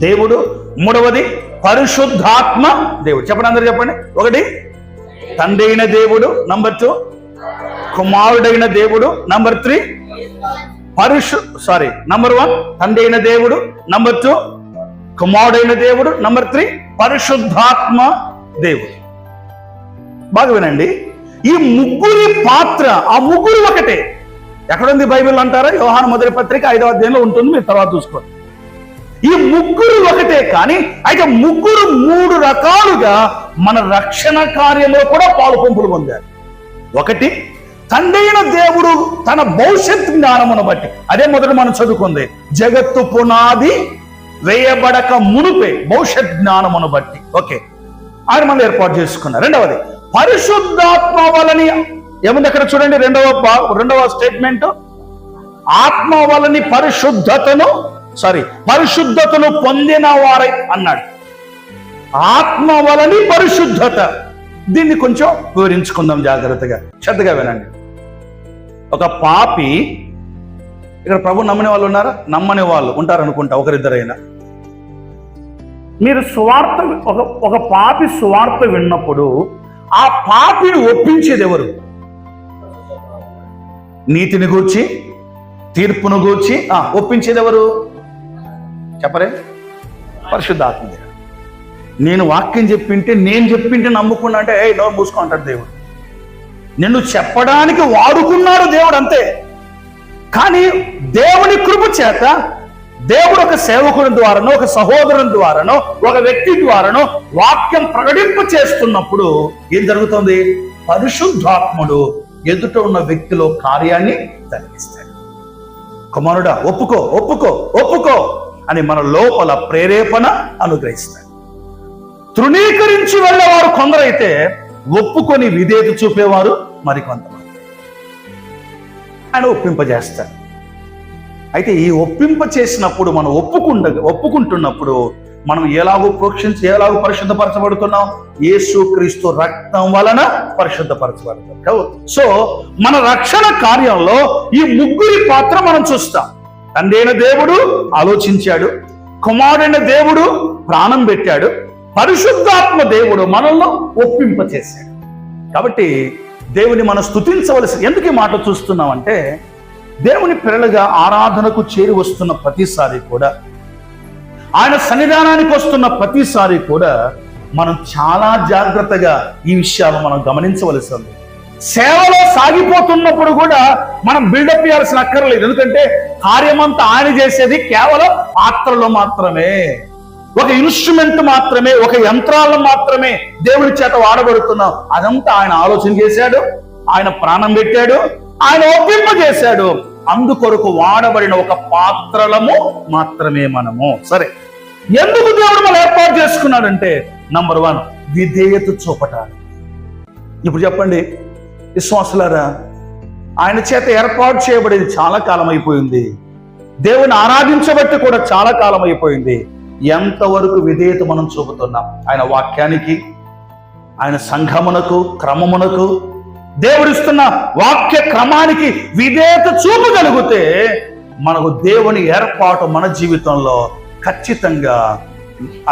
దేవుడు, మూడవది పరిశుద్ధాత్మ దేవుడు. చెప్పండి, అందరూ చెప్పండి. ఒకటి తండ్రి అయిన దేవుడు, నంబర్ 2 కుమారుడైన దేవుడు, నంబర్ 3 నంబర్ 1 తండ్రి అయిన దేవుడు, నంబర్ 2 కుమారుడైన దేవుడు, నంబర్ 3 పరిశుద్ధాత్మ దేవుడు. బాగా వినండి. ఈ ముగ్గురి పాత్ర, ఆ ముగ్గురు ఒకటే. ఎక్కడుంది బైబిల్ అంటారా? యోహాను మొదటి పత్రిక 5వ అధ్యాయంలో ఉంటుంది, మీరు తర్వాత చూసుకోండి. ఈ ముగ్గురు ఒకటే, కానీ అయితే ముగ్గురు 3 రకాలుగా మన రక్షణ కార్యంలో కూడా పాలు పంపులు పొందారు. ఒకటి తండ్రి అయిన దేవుడు తన భవిష్యత్ జ్ఞానమును బట్టి, అదే మొదట మనం చదువుకుంది, జగత్తు పునాది వేయబడక మునుపే భవిష్యత్ జ్ఞానమును బట్టి ఓకే ఆయన మనం ఏర్పాటు చేసుకున్నారు. రెండవది పరిశుద్ధాత్మ వలని. ఏముంది అక్కడ చూడండి, రెండవ స్టేట్మెంట్, ఆత్మ వలని పరిశుద్ధతను పొందిన వారై అన్నాడు. ఆత్మ వలని పరిశుద్ధత. దీన్ని కొంచెం వివరించుకుందాం జాగ్రత్తగా, శ్రద్ధగా వినండి. ఒక పాపి, ఇక్కడ ప్రభు నమ్మని వాళ్ళు ఉన్నారా? నమ్మని వాళ్ళు ఉంటారనుకుంటా, ఒకరిద్దరైనా. మీరు సువార్త, ఒక పాపి సువార్త విన్నప్పుడు ఆ పాపిని ఒప్పించేది ఎవరు? నీతిని గూర్చి, తీర్పును గూర్చి ఒప్పించేది ఎవరు? చెప్పరే? పరిశుద్ధాత్మ. నేను వాక్యం చెప్పింటే, నేను చెప్పింటే నమ్ముకున్నా అంటే నోరు మూసుకో అంటాడు దేవుడు. నిన్ను చెప్పడానికి వాడుకున్నాడు దేవుడు, అంతే. కానీ దేవుని కృప చేత దేవుడు ఒక సేవకుని ద్వారానో, ఒక సహోదరుని ద్వారానో, ఒక వ్యక్తి ద్వారానో వాక్యం ప్రకటింప చేస్తున్నప్పుడు ఏం జరుగుతుంది? పరిశుద్ధాత్ముడు ఎదుట ఉన్న వ్యక్తిలో కార్యాన్ని జరిగిస్తాడు. కుమారుడా ఒప్పుకో ఒప్పుకో ఒప్పుకో అని మన లోపల ప్రేరేపణ అనుగ్రహిస్తాడు. తృణీకరించి వెళ్ళేవారు కొందరైతే, ఒప్పుకొని విధేయత చూపేవారు మరికొంతమంది. ఆయన ఒప్పింపజేస్తారు. అయితే ఈ ఒప్పింప చేసినప్పుడు మనం ఒప్పుకుంటున్నప్పుడు మనం ఎలాగో పరిశుద్ధపరచబడుతున్నాం? యేసుక్రీస్తు రక్తం వలన పరిశుద్ధపరచబడతాం. సో మన రక్షణ కార్యంలో ఈ ముగ్గురి పాత్ర మనం చూస్తాం. తండ్రి అయిన దేవుడు ఆలోచించాడు, కుమారుడైన దేవుడు ప్రాణం పెట్టాడు, పరిశుద్ధాత్మ దేవుడు మనల్ని ఒప్పింప చేశాడు. కాబట్టి దేవుని మనం స్తుతించవలసి. ఎందుకు ఈ మాట చూస్తున్నామంటే, దేవుని పిల్లలుగా ఆరాధనకు చేరి వస్తున్న ప్రతిసారి కూడా, ఆయన సన్నిధానానికి వస్తున్న ప్రతిసారి కూడా మనం చాలా జాగ్రత్తగా ఈ విషయాలు మనం గమనించవలసి ఉంది. సేవలో సాగిపోతున్నప్పుడు కూడా మనం బిల్డప్ చేయాల్సిన అక్కర్లేదు. ఎందుకంటే కార్యమంతా ఆయన చేసేది కేవలం పాత్రలో మాత్రమే, ఒక ఇన్స్ట్రుమెంట్ మాత్రమే, ఒక యంత్రాలను మాత్రమే దేవుడి చేత వాడబడుతున్నాం. అదంతా ఆయన ఆలోచన చేశాడు, ఆయన ప్రాణం పెట్టాడు, ఆయన ఒప్పింపజేశాడు. అందుకొరకు వాడబడిన ఒక పాత్రలము మాత్రమే మనము. సరే, ఎందుకు దేవుడు మనం ఏర్పాటు చేసుకున్నాడంటే, నంబర్ 1 విధేయత చూపటానికి. ఇప్పుడు చెప్పండి విశ్వాసులారా, ఆయన చేత ఏర్పాటు చేయబడేది చాలా కాలం అయిపోయింది. దేవుని ఆరాధించబట్టి కూడా చాలా కాలం అయిపోయింది. ఎంతవరకు విధేయత మనం చూపుతున్నాం ఆయన వాక్యానికి, ఆయన సంఘమునకు, క్రమమునకు, దేవుడిస్తున్న వాక్య క్రమానికి విధేయత చూపగలిగితే మనకు దేవుని ఏర్పాటు మన జీవితంలో ఖచ్చితంగా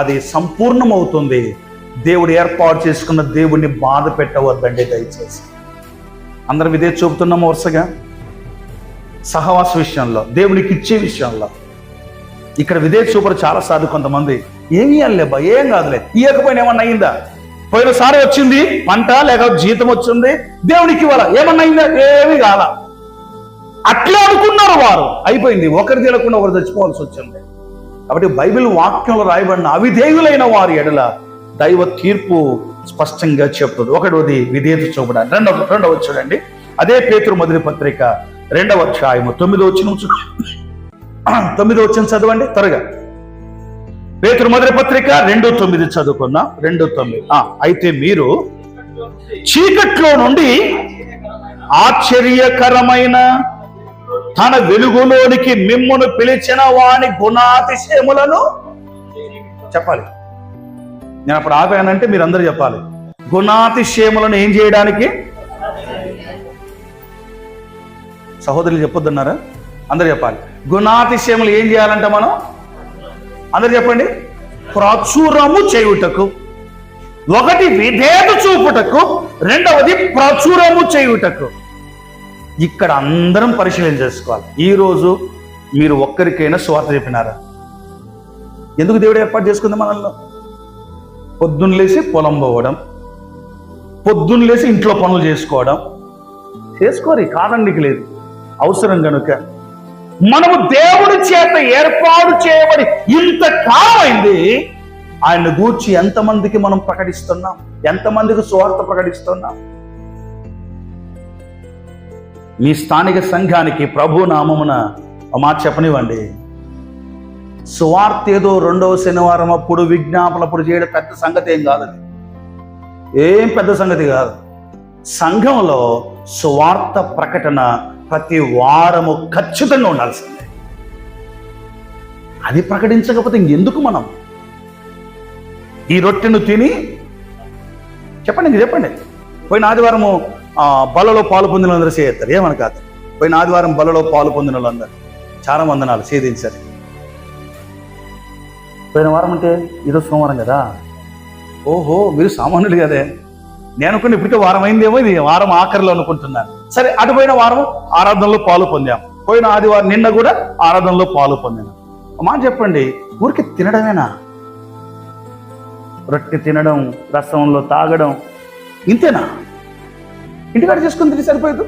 అది సంపూర్ణమవుతుంది. దేవుడు ఏర్పాటు చేసుకున్న దేవుణ్ణి బాధ పెట్టవద్దండి దయచేసి. అందరం విధేయత చూపుతున్నాము వరుసగా సహవాస విషయంలో, దేవునికి ఇచ్చే విషయంలో. ఇక్కడ విధేయత చూపరు చాలాసార్లు కొంతమంది, ఏమి ఇవ్వలేబ్బా, ఏం కాదులే, ఇవ్వకపోయినా ఏమన్నా అయిందా, పోయినసారి వచ్చింది పంట లేక జీతం వచ్చింది దేవునికి ఇవ్వాలా, ఏమన్నా అయిందా, ఏమీ కాల, అట్లా అనుకున్నారు వారు. అయిపోయింది, ఒకరి తెలియకుండా ఒకరు చచ్చిపోవాల్సి వచ్చింది. కాబట్టి బైబిల్ వాక్యంలో రాయబడిన అవిధేయులైన వారి ఎడల దైవ తీర్పు స్పష్టంగా చెప్తుంది. ఒకటోది విధేయత చూపడానికి. రెండవ చూడండి, అదే పేతురు మొదటి పత్రిక 2వ అధ్యాయము 9వ వచనం చదవండి త్వరగా. పేతురు మొదటి పత్రిక 2:9 చదువుకున్నాం. 2:9. అయితే మీరు చీకట్లో నుండి ఆశ్చర్యకరమైన తన వెలుగులోనికి మిమ్మును పిలిచిన వాని గుణాతిశయములను చెప్పాలి. నేను అప్పుడు ఆపానంటే మీరు అందరూ చెప్పాలి. గుణాతిశయములను ఏం చేయడానికి? సహోదరులు చెప్పొద్దన్నారా? అందరు చెప్పాలి. గుణాతిశయములు ఏం చేయాలంట మనం? అందరు చెప్పండి. ప్రచురము చేయుటకు. ఒకటి విధేయత చూపుటకు, రెండవది ప్రచురము చేయుటకు. ఇక్కడ అందరం పరిశీలన చేసుకోవాలి. ఈరోజు మీరు ఒక్కరికైనా స్వార్థ చెప్పినారా? ఎందుకు దేవుడు ఏర్పాటు చేసుకుంది మనల్ని? పొద్దున్న లేసి పొలం పోవడం, పొద్దున్న లేసి ఇంట్లో పనులు చేసుకోవడం. చేసుకోరి, కాదండికి లేదు, అవసరం కనుక. మనము దేవుడి చేత ఏర్పాటు చేయబడి ఇంతకాలం అయింది. ఆయన గూర్చి ఎంతమందికి మనం ప్రకటిస్తున్నాం? ఎంతమందికి సువార్త ప్రకటిస్తున్నాం? మీ స్థానిక సంఘానికి ప్రభు నామమున మాట చెప్పనివ్వండి. సువార్త ఏదో 2వ శనివారం అప్పుడు విజ్ఞాపనప్పుడు చేయడం పెద్ద సంగతి ఏం కాదు. అది ఏం పెద్ద సంగతి కాదు. సంఘంలో సువార్త ప్రకటన ప్రతి వారము ఖచ్చితంగా ఉండాల్సిందే. అది ప్రకటించకపోతే ఇంకెందుకు మనం? ఈ రొట్టెను తిని చెప్పండి. పోయిన ఆదివారము బలలో పాలు పొందిన వాళ్ళందరూ చేస్తారు, ఏమని కాదు. పోయిన ఆదివారం బలలో పాలు పొందిన వాళ్ళందరూ చాలా వందనాలు సేదించారు. పోయిన వారం అంటే ఈరోజు సోమవారం కదా. ఓహో, మీరు సామాన్యులు కదే. నేను అనుకుని ఇప్పటికే వారం అయిందేమో, ఇది వారం ఆఖరిలో అనుకుంటున్నాను. సరే, అటు పోయిన వారం ఆరాధనలో పాలు పొందాం. పోయిన ఆదివారం నిన్న కూడా ఆరాధనలో పాలు పొందాను. మాట చెప్పండి, ఊరికి తినడమేనా? రొట్టె తినడం, రసంలో తాగడం, ఇంతేనా? ఇంటికాడ చేసుకుని తిని సరిపోయేదు.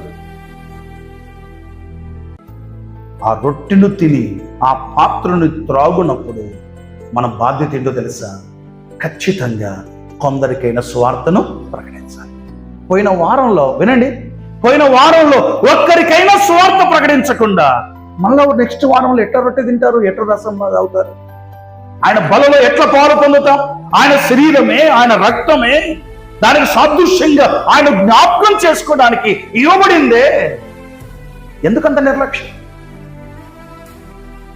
ఆ రొట్టెను తిని ఆ పాత్రను త్రాగునప్పుడు మన బాధ్యత ఏంటో తెలుసా? ఖచ్చితంగా కొందరికైనా స్వార్థను ప్రకటించాలి. పోయిన వారంలో వినండి, పోయిన వారంలో ఒక్కరికైనా స్వార్థ ప్రకటించకుండా మళ్ళీ నెక్స్ట్ వారంలో ఎట్లా రొట్టె తింటారు, ఎట్లా రసం తాగుతారు? ఆయన బలలో ఎట్లా పాలు పొందుతాం? ఆయన శరీరమే, ఆయన రక్తమే, దానికి సాదృశ్యంగా ఆయన జ్ఞాపకం చేసుకోవడానికి ఇవ్వబడిందే. ఎందుకంత నిర్లక్ష్యం?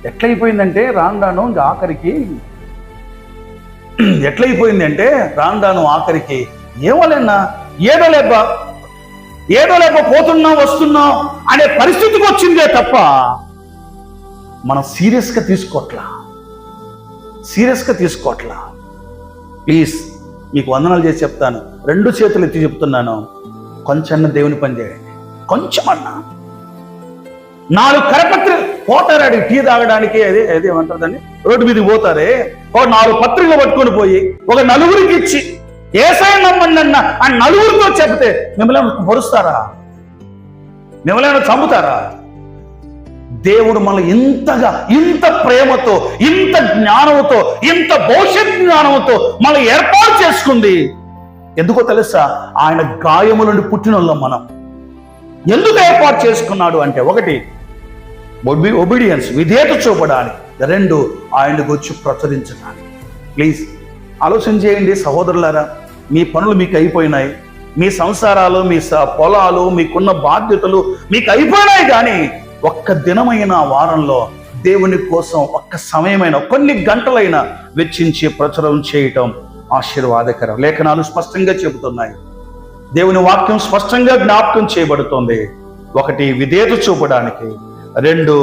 ఎట్లయిపోయిందంటే రాను ఇంకా ఆఖరికి ఎట్లయిపోయిందంటే రాను ఆఖరికి ఏమోలేనా, ఏదో లేక పోతున్నాం వస్తున్నాం అనే పరిస్థితికి వచ్చిందే తప్ప మనం సీరియస్గా తీసుకోవట్లా. ప్లీజ్, మీకు వందనాలు చేసి చెప్తాను, 2 చేతులు ఎత్తి చెప్తున్నాను. కొంచెం దేవుని పని చేయండి. కొంచెమన్నా 4 కరపత్రి పోతారాడు టీ తాగడానికి. ఏమంటారు దాన్ని, రోడ్డు మీదకి పోతారే, ఒక 4 పత్రికలు పట్టుకొని పోయి ఒక 4గురికి ఇచ్చి ఏసయ్య నమ్మండి అన్న ఆ 4గురితో చెప్తే మిమ్మల్ని పొరుస్తారా? మిమ్మల్ని చంపుతారా? దేవుడు మనల్ని ఇంత ప్రేమతో, ఇంత జ్ఞానంతో, ఇంత భవిష్యత్ జ్ఞానంతో మనల్ని ఏర్పాటు చేసుకుంది. ఎందుకో తెలుసా? ఆయన గాయముల నుండి పుట్టిన వాళ్ళం మనం. ఎందుకు ఏర్పాటు చేసుకున్నాడు అంటే, 1 ఒబీడియన్స్, విధేయత చూపడానికి, 2 ఆయనకు వచ్చి ప్రచురించడానికి. ప్లీజ్ ఆలోచన చేయండి సహోదరులారా. మీ పనులు మీకు అయిపోయినాయి, మీ సంసారాలు, మీ పొలాలు, మీకున్న బాధ్యతలు మీకు అయిపోయినాయి, కానీ ఒక్క దినమైన వారంలో దేవుని కోసం ఒక్క సమయమైన కొన్ని గంటలైనా వెచ్చించి ప్రచురం చేయటం ఆశీర్వాదకరం. లేఖనాలు స్పష్టంగా చెబుతున్నాయి, దేవుని వాక్యం స్పష్టంగా జ్ఞాపకం చేయబడుతుంది. ఒకటి, విధేయత చూపడానికి. రెండు,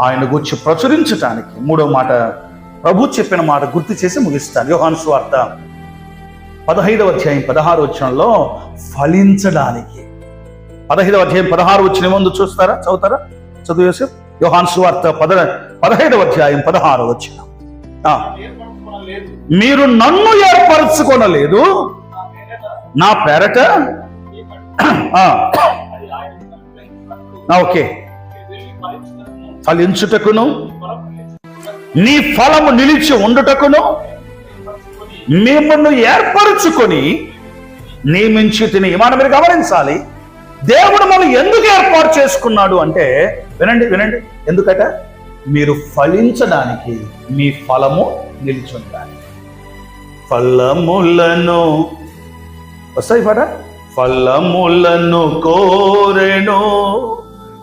ఆయన గురించి ప్రచురించటానికి. మూడో మాట, ప్రభు చెప్పిన మాట గుర్తు చేసి ముగిస్తాను. యోహాను సువార్త 15వ అధ్యాయం 16వ వచనంలో ఫలించడానికి. 15వ అధ్యాయం 16వ వచనం ముందు చూస్తారా, చదువుతారా? చదువు యోసేపు. యోహాను సువార్త 15వ అధ్యాయం 16వ వచనం. మీరు నన్ను ఏర్పరచుకొనలేదు, నా పేరట. ఓకే, ఫలించుటకును నీ ఫలము నిలిచి ఉండుటకును మిమ్మల్ని ఏర్పరచుకొని నియమించి తిని. మనం మీరు గమనించాలి, దేవుడు మనం ఎందుకు ఏర్పాటు చేసుకున్నాడు అంటే, వినండి వినండి, ఎందుకట? మీరు ఫలించడానికి, మీ ఫలము నిలిచి ఉండడానికి. ఫలములను వస్తాయి పాట. ఫలములను కోరెను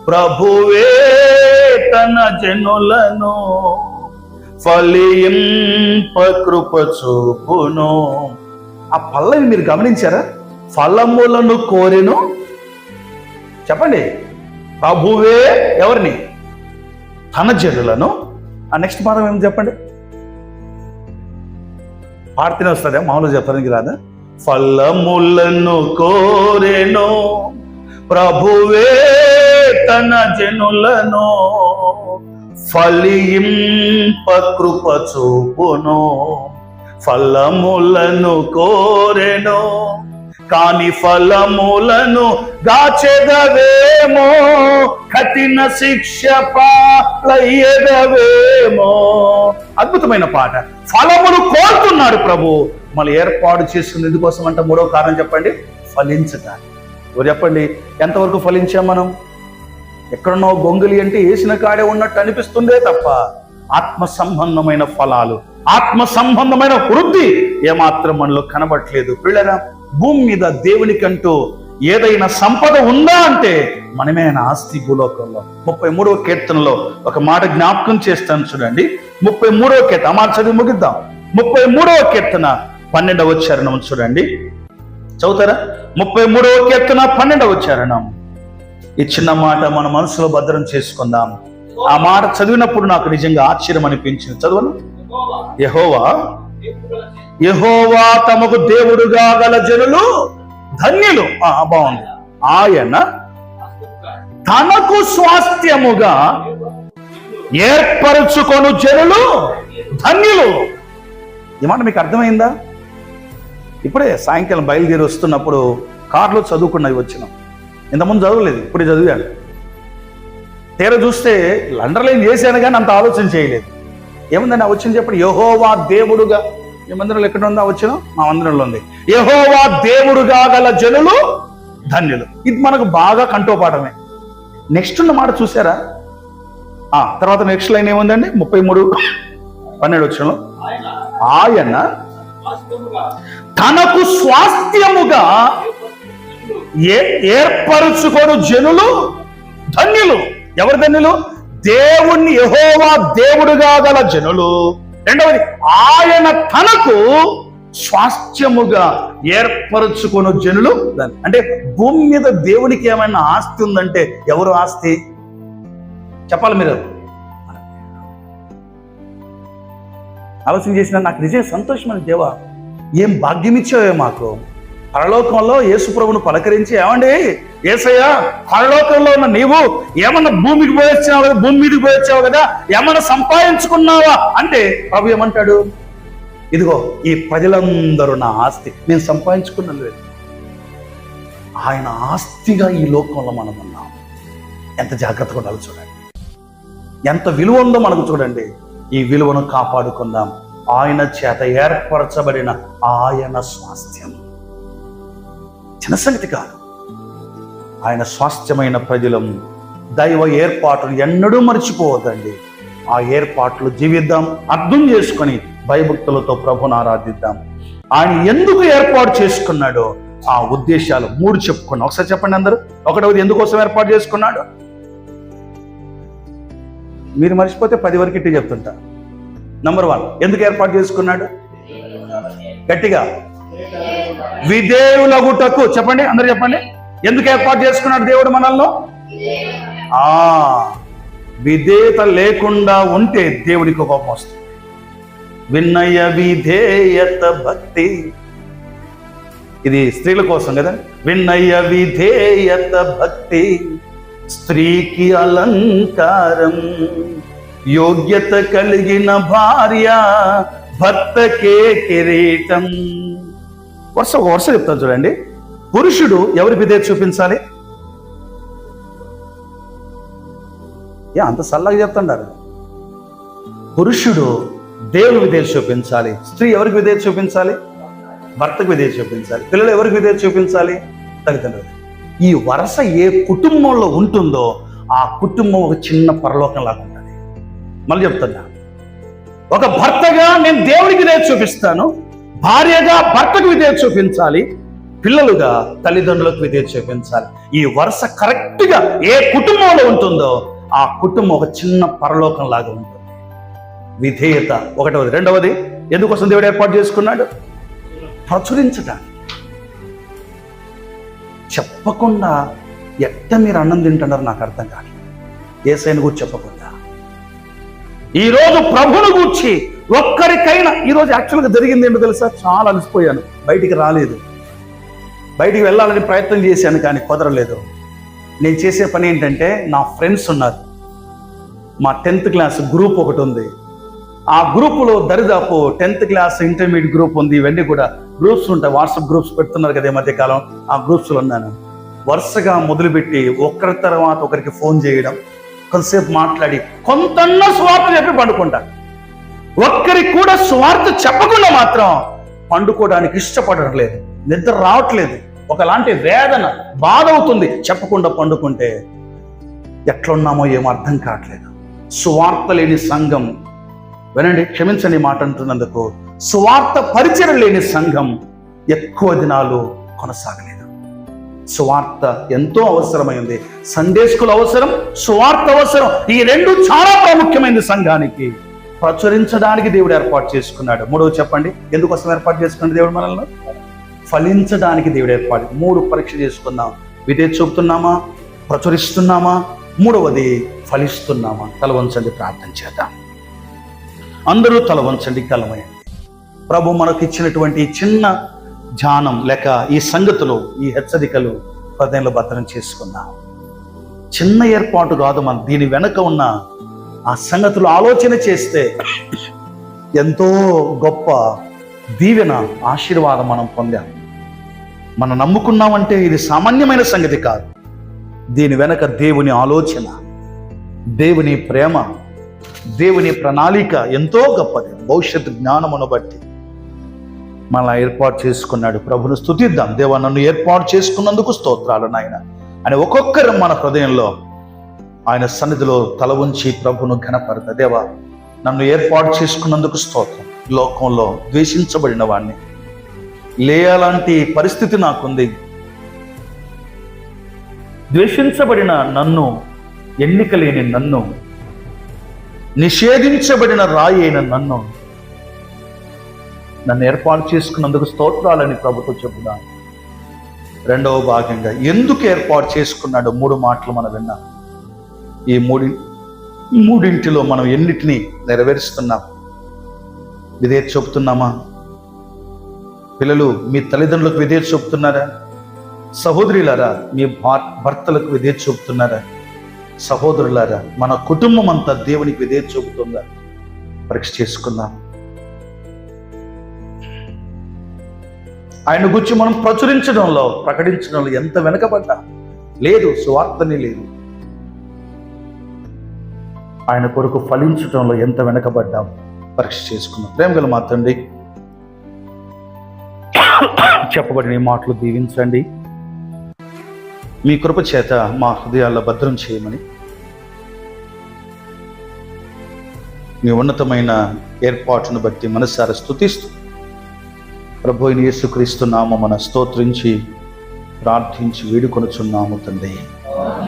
ప్రభువే తన జనులను, ఫలింప కృప చూపును. ఆ పల్లవి మీరు గమనించారా? ఫలములను కోరెను, చెప్పండి, ప్రభువే ఎవరిని? తన జనులను. ఆ నెక్స్ట్ పదం ఏమి చెప్పండి? పాడితేనే వస్తుందా, మామూలుగా చెప్పడానికి రాదా? ఫలములను కోరెను ప్రభువే తన జనులను, ఫలింప కృప చూపును. ఫలములను కోరెను, కాని ఫలములను దాచెదవేమో, కఠిన శిక్ష పాలయ్యదవేమో. అద్భుతమైన పాట. ఫలములు కోరుతున్నాడు ప్రభు. మళ్ళీ ఏర్పాటు చేసుకుని ఎందుకోసం అంటే, మూడో కారణం చెప్పండి, ఫలించటానికి. చెప్పండి, ఎంతవరకు ఫలించాం మనం? ఎక్కడున్నో గొంగులి అంటే వేసిన కాడే ఉన్నట్టు అనిపిస్తుందే తప్ప ఆత్మ సంబంధమైన ఫలాలు, ఆత్మ సంబంధమైన వృద్ధి ఏమాత్రం మనలో కనబట్లేదు. పిల్లరా, భూమి మీద దేవునికంటూ ఏదైనా సంపద ఉందా అంటే మనమే ఆయన ఆస్తి. భూలోకంలో 33వ కీర్తనలో ఒక మాట జ్ఞాపకం చేస్తాను చూడండి. 33వ కీర్తన, మాట చదివి ముగిద్దాం. 33వ కీర్తన 12వ చరణం చూడండి, చదువుతారా? 33వ కీర్తన 12వ చరణం. ఈ చిన్న మాట మన మనసులో భద్రం చేసుకుందాం. ఆ మాట చదివినప్పుడు నాకు నిజంగా ఆశ్చర్యం అనిపించింది. చదవను. యెహోవా తమకు దేవుడుగా గల జనులు ధన్యులు. బాగుంది. ఆయన తనకు స్వాస్థ్యముగా ఏర్పరచుకొను జనులు ధన్యులు. ఈ మాట మీకు అర్థమైందా? ఇప్పుడే సాయంకాలం బయలుదేరి వస్తున్నప్పుడు కారులో చదువుకున్నవి వచ్చినాం. ఇంతకుముందు చదవలేదు, ఇప్పుడే చదివాను. తీర చూస్తే అండర్లైన్ చేశాను కానీ అంత ఆలోచన చేయలేదు. ఏముందని ఆ వచ్చిన చెప్పండి? యెహోవా దేవుడుగా. ఈ మందిరంలో ఎక్కడ ఉందా వచ్చిన? మా మందిరంలో ఉంది. యెహోవా దేవుడుగా గల జనులు ధన్యులు. ఇది మనకు బాగా కంఠోపాఠమే. నెక్స్ట్ ఉన్న మాట చూసారా? తర్వాత నెక్స్ట్ లైన్ ఏముందండి? 33:12 వచనంలో, ఆయన తనకు స్వాస్థ్యముగా ఏర్పరుచుకొను జనులు ధన్యులు. ఎవరు ధన్యులు? దేవుణ్ణి, యెహోవా దేవుడుగా గల జనులు. రెండవది, ఆయన తనకు స్వాస్థ్యముగా ఏర్పరచుకొను జనులు. అంటే భూమి మీద దేవునికి ఏమైనా ఆస్తి ఉందంటే ఎవరు ఆస్తి చెప్పాలి? మీరు ఆలోచన చేసిన నాకు నిజంగా సంతోషమైన దేవా, ఏం భాగ్యం ఇచ్చావే మాకు. పరలోకంలో యేసుప్రభును పలకరించి, ఏమండి యేసయ్య, పరలోకంలో ఉన్న నీవు ఏమన్నా భూమికి పోయొచ్చావు కదా, భూమి మీదకి పోయొచ్చావు కదా, ఏమన్నా సంపాదించుకున్నావా అంటే ప్రభు ఏమంటాడు? ఇదిగో ఈ ప్రజలందరూ నా ఆస్తి, నేను సంపాదించుకున్నాను లేదు. ఆయన ఆస్తిగా ఈ లోకంలో మనం ఉన్నాం. ఎంత జాగ్రత్తగా ఉండాలి చూడండి, ఎంత విలువ ఉందో మనకు చూడండి. ఈ విలువను కాపాడుకుందాం. ఆయన చేత ఏర్పరచబడిన ఆయన స్వాస్థ్యం చిన్న సంగతి కాదు. ఆయన స్వాస్థ్యమైన ప్రజలం. దైవ ఏర్పాట్లు ఎన్నడూ మర్చిపోవద్దండి. ఆ ఏర్పాట్లు జీవిద్దాం, అర్థం చేసుకొని భయభక్తులతో ప్రభుని ఆరాధిద్దాం. ఆయన ఎందుకు ఏర్పాటు చేసుకున్నాడో ఆ ఉద్దేశాలు 3 చెప్పుకున్నాం. ఒకసారి చెప్పండి అందరూ. ఒకటవది ఎందుకోసం ఏర్పాటు చేసుకున్నాడు? మీరు మర్చిపోతే 10 వరకు ఇట్టి చెప్తుంటా. నంబర్ 1 ఎందుకు ఏర్పాటు చేసుకున్నాడు? గట్టిగా విధేయులగుటకు. చెప్పండి అందరూ చెప్పండి. ఎందుకు ఏర్పాటు చేసుకున్నాడు దేవుడు మనల్ని? విధేయత లేకుండా ఉంటే దేవుడికి కోపం వస్తుంది. వినయ విధేయత భక్తి, ఇది స్త్రీల కోసం కదా. వినయ విధేయత భక్తి స్త్రీకి అలంకారం, యోగ్యత కలిగిన భార్య భర్తకే కిరీటం. వరుస చెప్తాను చూడండి. పురుషుడు ఎవరి విధేయత చూపించాలి? అంత సల్లగా చెప్తుండారు. పురుషుడు దేవుని విధేయత చూపించాలి. స్త్రీ ఎవరికి విధేయత చూపించాలి? భర్తకు విధేయత చూపించాలి. పిల్లలు ఎవరికి విధేయత చూపించాలి? తల్లిదండ్రులు. ఈ వరుస ఏ కుటుంబంలో ఉంటుందో ఆ కుటుంబం ఒక చిన్న పరలోకం లాగా ఉంటుంది. మళ్ళీ చెప్తున్నా, ఒక భర్తగా నేను దేవుడికి విధేయత చూపిస్తాను, భార్యగా భర్తకు విధేయత చూపించాలి, పిల్లలుగా తల్లిదండ్రులకు విధేయత చూపించాలి. ఈ వరుస కరెక్ట్గా ఏ కుటుంబంలో ఉంటుందో ఆ కుటుంబం ఒక చిన్న పరలోకం లాగా ఉంటుంది. విధేయత ఒకటవది. రెండవది ఎందుకోసం దేవుడు ఏర్పాటు చేసుకున్నాడు? ప్రచురించటానికి. చెప్పకుండా ఎట్ట మీరు అన్నం తింటున్నారు నాకు అర్థం కాదు. యేసయ్యను గురించి చెప్పకుండా ఈరోజు ప్రభువును గూర్చి ఒక్కరికైనా, ఈరోజు యాక్చువల్గా జరిగింది ఏంటో తెలుసా? చాలా అలసిపోయాను, బయటికి రాలేదు. బయటికి వెళ్ళాలని ప్రయత్నం చేశాను కానీ కుదరలేదు. నేను చేసే పని ఏంటంటే, నా ఫ్రెండ్స్ ఉన్నారు, మా 10th క్లాస్ గ్రూప్ ఒకటి ఉంది. ఆ గ్రూపులో దరిదాపు 10th క్లాస్ ఇంటర్మీడియట్ గ్రూప్ ఉంది. ఇవన్నీ కూడా గ్రూప్స్ ఉంటాయి. వాట్సాప్ గ్రూప్స్ పెడుతున్నారు కదా ఈ మధ్యకాలం. ఆ గ్రూప్స్లో ఉన్నాను. వరుసగా మొదలుపెట్టి ఒకరి తర్వాత ఒకరికి ఫోన్ చేయడం, కొంతసేపు మాట్లాడి కొంతన్నా స్వార్థ చెప్పి పండుకుంటా. ఒక్కరికి కూడా స్వార్థ చెప్పకుండా మాత్రం పండుకోవడానికి ఇష్టపడడం లేదు. నిద్ర రావట్లేదు, ఒకలాంటి వేదన, బాధ అవుతుంది. చెప్పకుండా పండుకుంటే ఎట్లున్నామో ఏమో అర్థం కావట్లేదు. సువార్త లేని సంఘం, వినండి, క్షమించండి మాట అంటున్నందుకు, సువార్త పరిచయం లేని సంఘం ఎక్కువ దినాలు కొనసాగలేదు. సువార్త ఎంతో అవసరమైంది. సండే స్కూల్ అవసరం, సువార్త అవసరం. ఈ రెండు చాలా ప్రాముఖ్యమైనది సంఘానికి. ప్రచురించడానికి దేవుడు ఏర్పాటు చేసుకున్నాడు. మూడవ చెప్పండి, ఎందుకోసం ఏర్పాటు చేసుకున్నాడు దేవుడు మనల్ని? ఫలించడానికి దేవుడు ఏర్పాటు. 3 పరీక్ష చేసుకుందాం. విధేయత చూపుతున్నామా? ప్రచురిస్తున్నామా? మూడవది ఫలిస్తున్నామా? తల వంచండి, ప్రార్థన చేద్దాం. అందరూ తల వంచండి, కలమయండి. ప్రభు మనకు ఇచ్చినటువంటి చిన్న ధ్యానం లేక ఈ సంగతులు, ఈ హెచ్చరికలు హృదయంలో భద్రం చేసుకుందాం. చిన్న ఏర్పాటు కాదు, మన దీని వెనక ఉన్న ఆ సంగతులు ఆలోచన చేస్తే ఎంతో గొప్ప దీవెన, ఆశీర్వాదం మనం పొందాం. మనం నమ్ముకున్నామంటే ఇది సామాన్యమైన సంగతి కాదు. దీని వెనక దేవుని ఆలోచన, దేవుని ప్రేమ, దేవుని ప్రణాళిక ఎంతో గొప్పది. భవిష్యత్తు జ్ఞానమును బట్టి మనల్ని ఏర్పాటు చేసుకున్నాడు. ప్రభును స్తుతిద్దాం. దేవా, నన్ను ఏర్పాటు చేసుకున్నందుకు స్తోత్రాలు నాయన అని ఒక్కొక్కరు మన హృదయంలో ఆయన సన్నిధిలో తల ఉంచి ప్రభును ఘనపడతా. దేవా, నన్ను ఏర్పాటు చేసుకున్నందుకు స్తోత్రం. లోకంలో ద్వేషించబడిన వాడిని, లేయాలంటి పరిస్థితి నాకుంది. ద్వేషించబడిన నన్ను, ఎన్నిక లేని నన్ను, నిషేధించబడిన రాయి అయిన నన్ను ఏర్పాటు చేసుకున్నందుకు స్తోత్రాలని ప్రభుతో చెబుదాం. రెండవ భాగంగా ఎందుకు ఏర్పాటు చేసుకున్నాడో 3 మాటలు మనం విన్నాం. ఈ మూడింటిలో మనం ఎన్నిటినీ నెరవేరుస్తున్నాం? విధేయత చూపుతున్నామా? పిల్లలు మీ తల్లిదండ్రులకు విధేయత చూపుతున్నారా? సహోదరులారా మీ భర్తలకు విధేయత చూపుతున్నారా? సహోదరులారా మన కుటుంబం అంతా దేవునికి విధేయత చూపుతుందా? పరీక్ష చేసుకుందాం. ఆయన గురించి మనం ప్రచురించడంలో, ప్రకటించడంలో ఎంత వెనకబడ్డా లేదు, సువార్తని లేదు. ఆయన కొరకు ఫలించడంలో ఎంత వెనకబడ్డాం పరీక్ష చేసుకున్నాం. ప్రేమగల మా తండ్రి, చెప్పబడిన ఈ మాటలు దీవించండి. మీ కృప చేత మా హృదయాల్లో భద్రం చేయమని, మీ ఉన్నతమైన ఏర్పాటును బట్టి మనసారా స్తుతిస్తూ ప్రభు అయిన యేసుక్రీస్తు నామమున స్తోత్రించి ప్రార్థించి వేడుకొనుచున్నాము తండ్రి.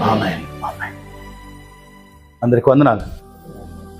ఆమేన్. ఆమేన్. అందరికి వందనాలు.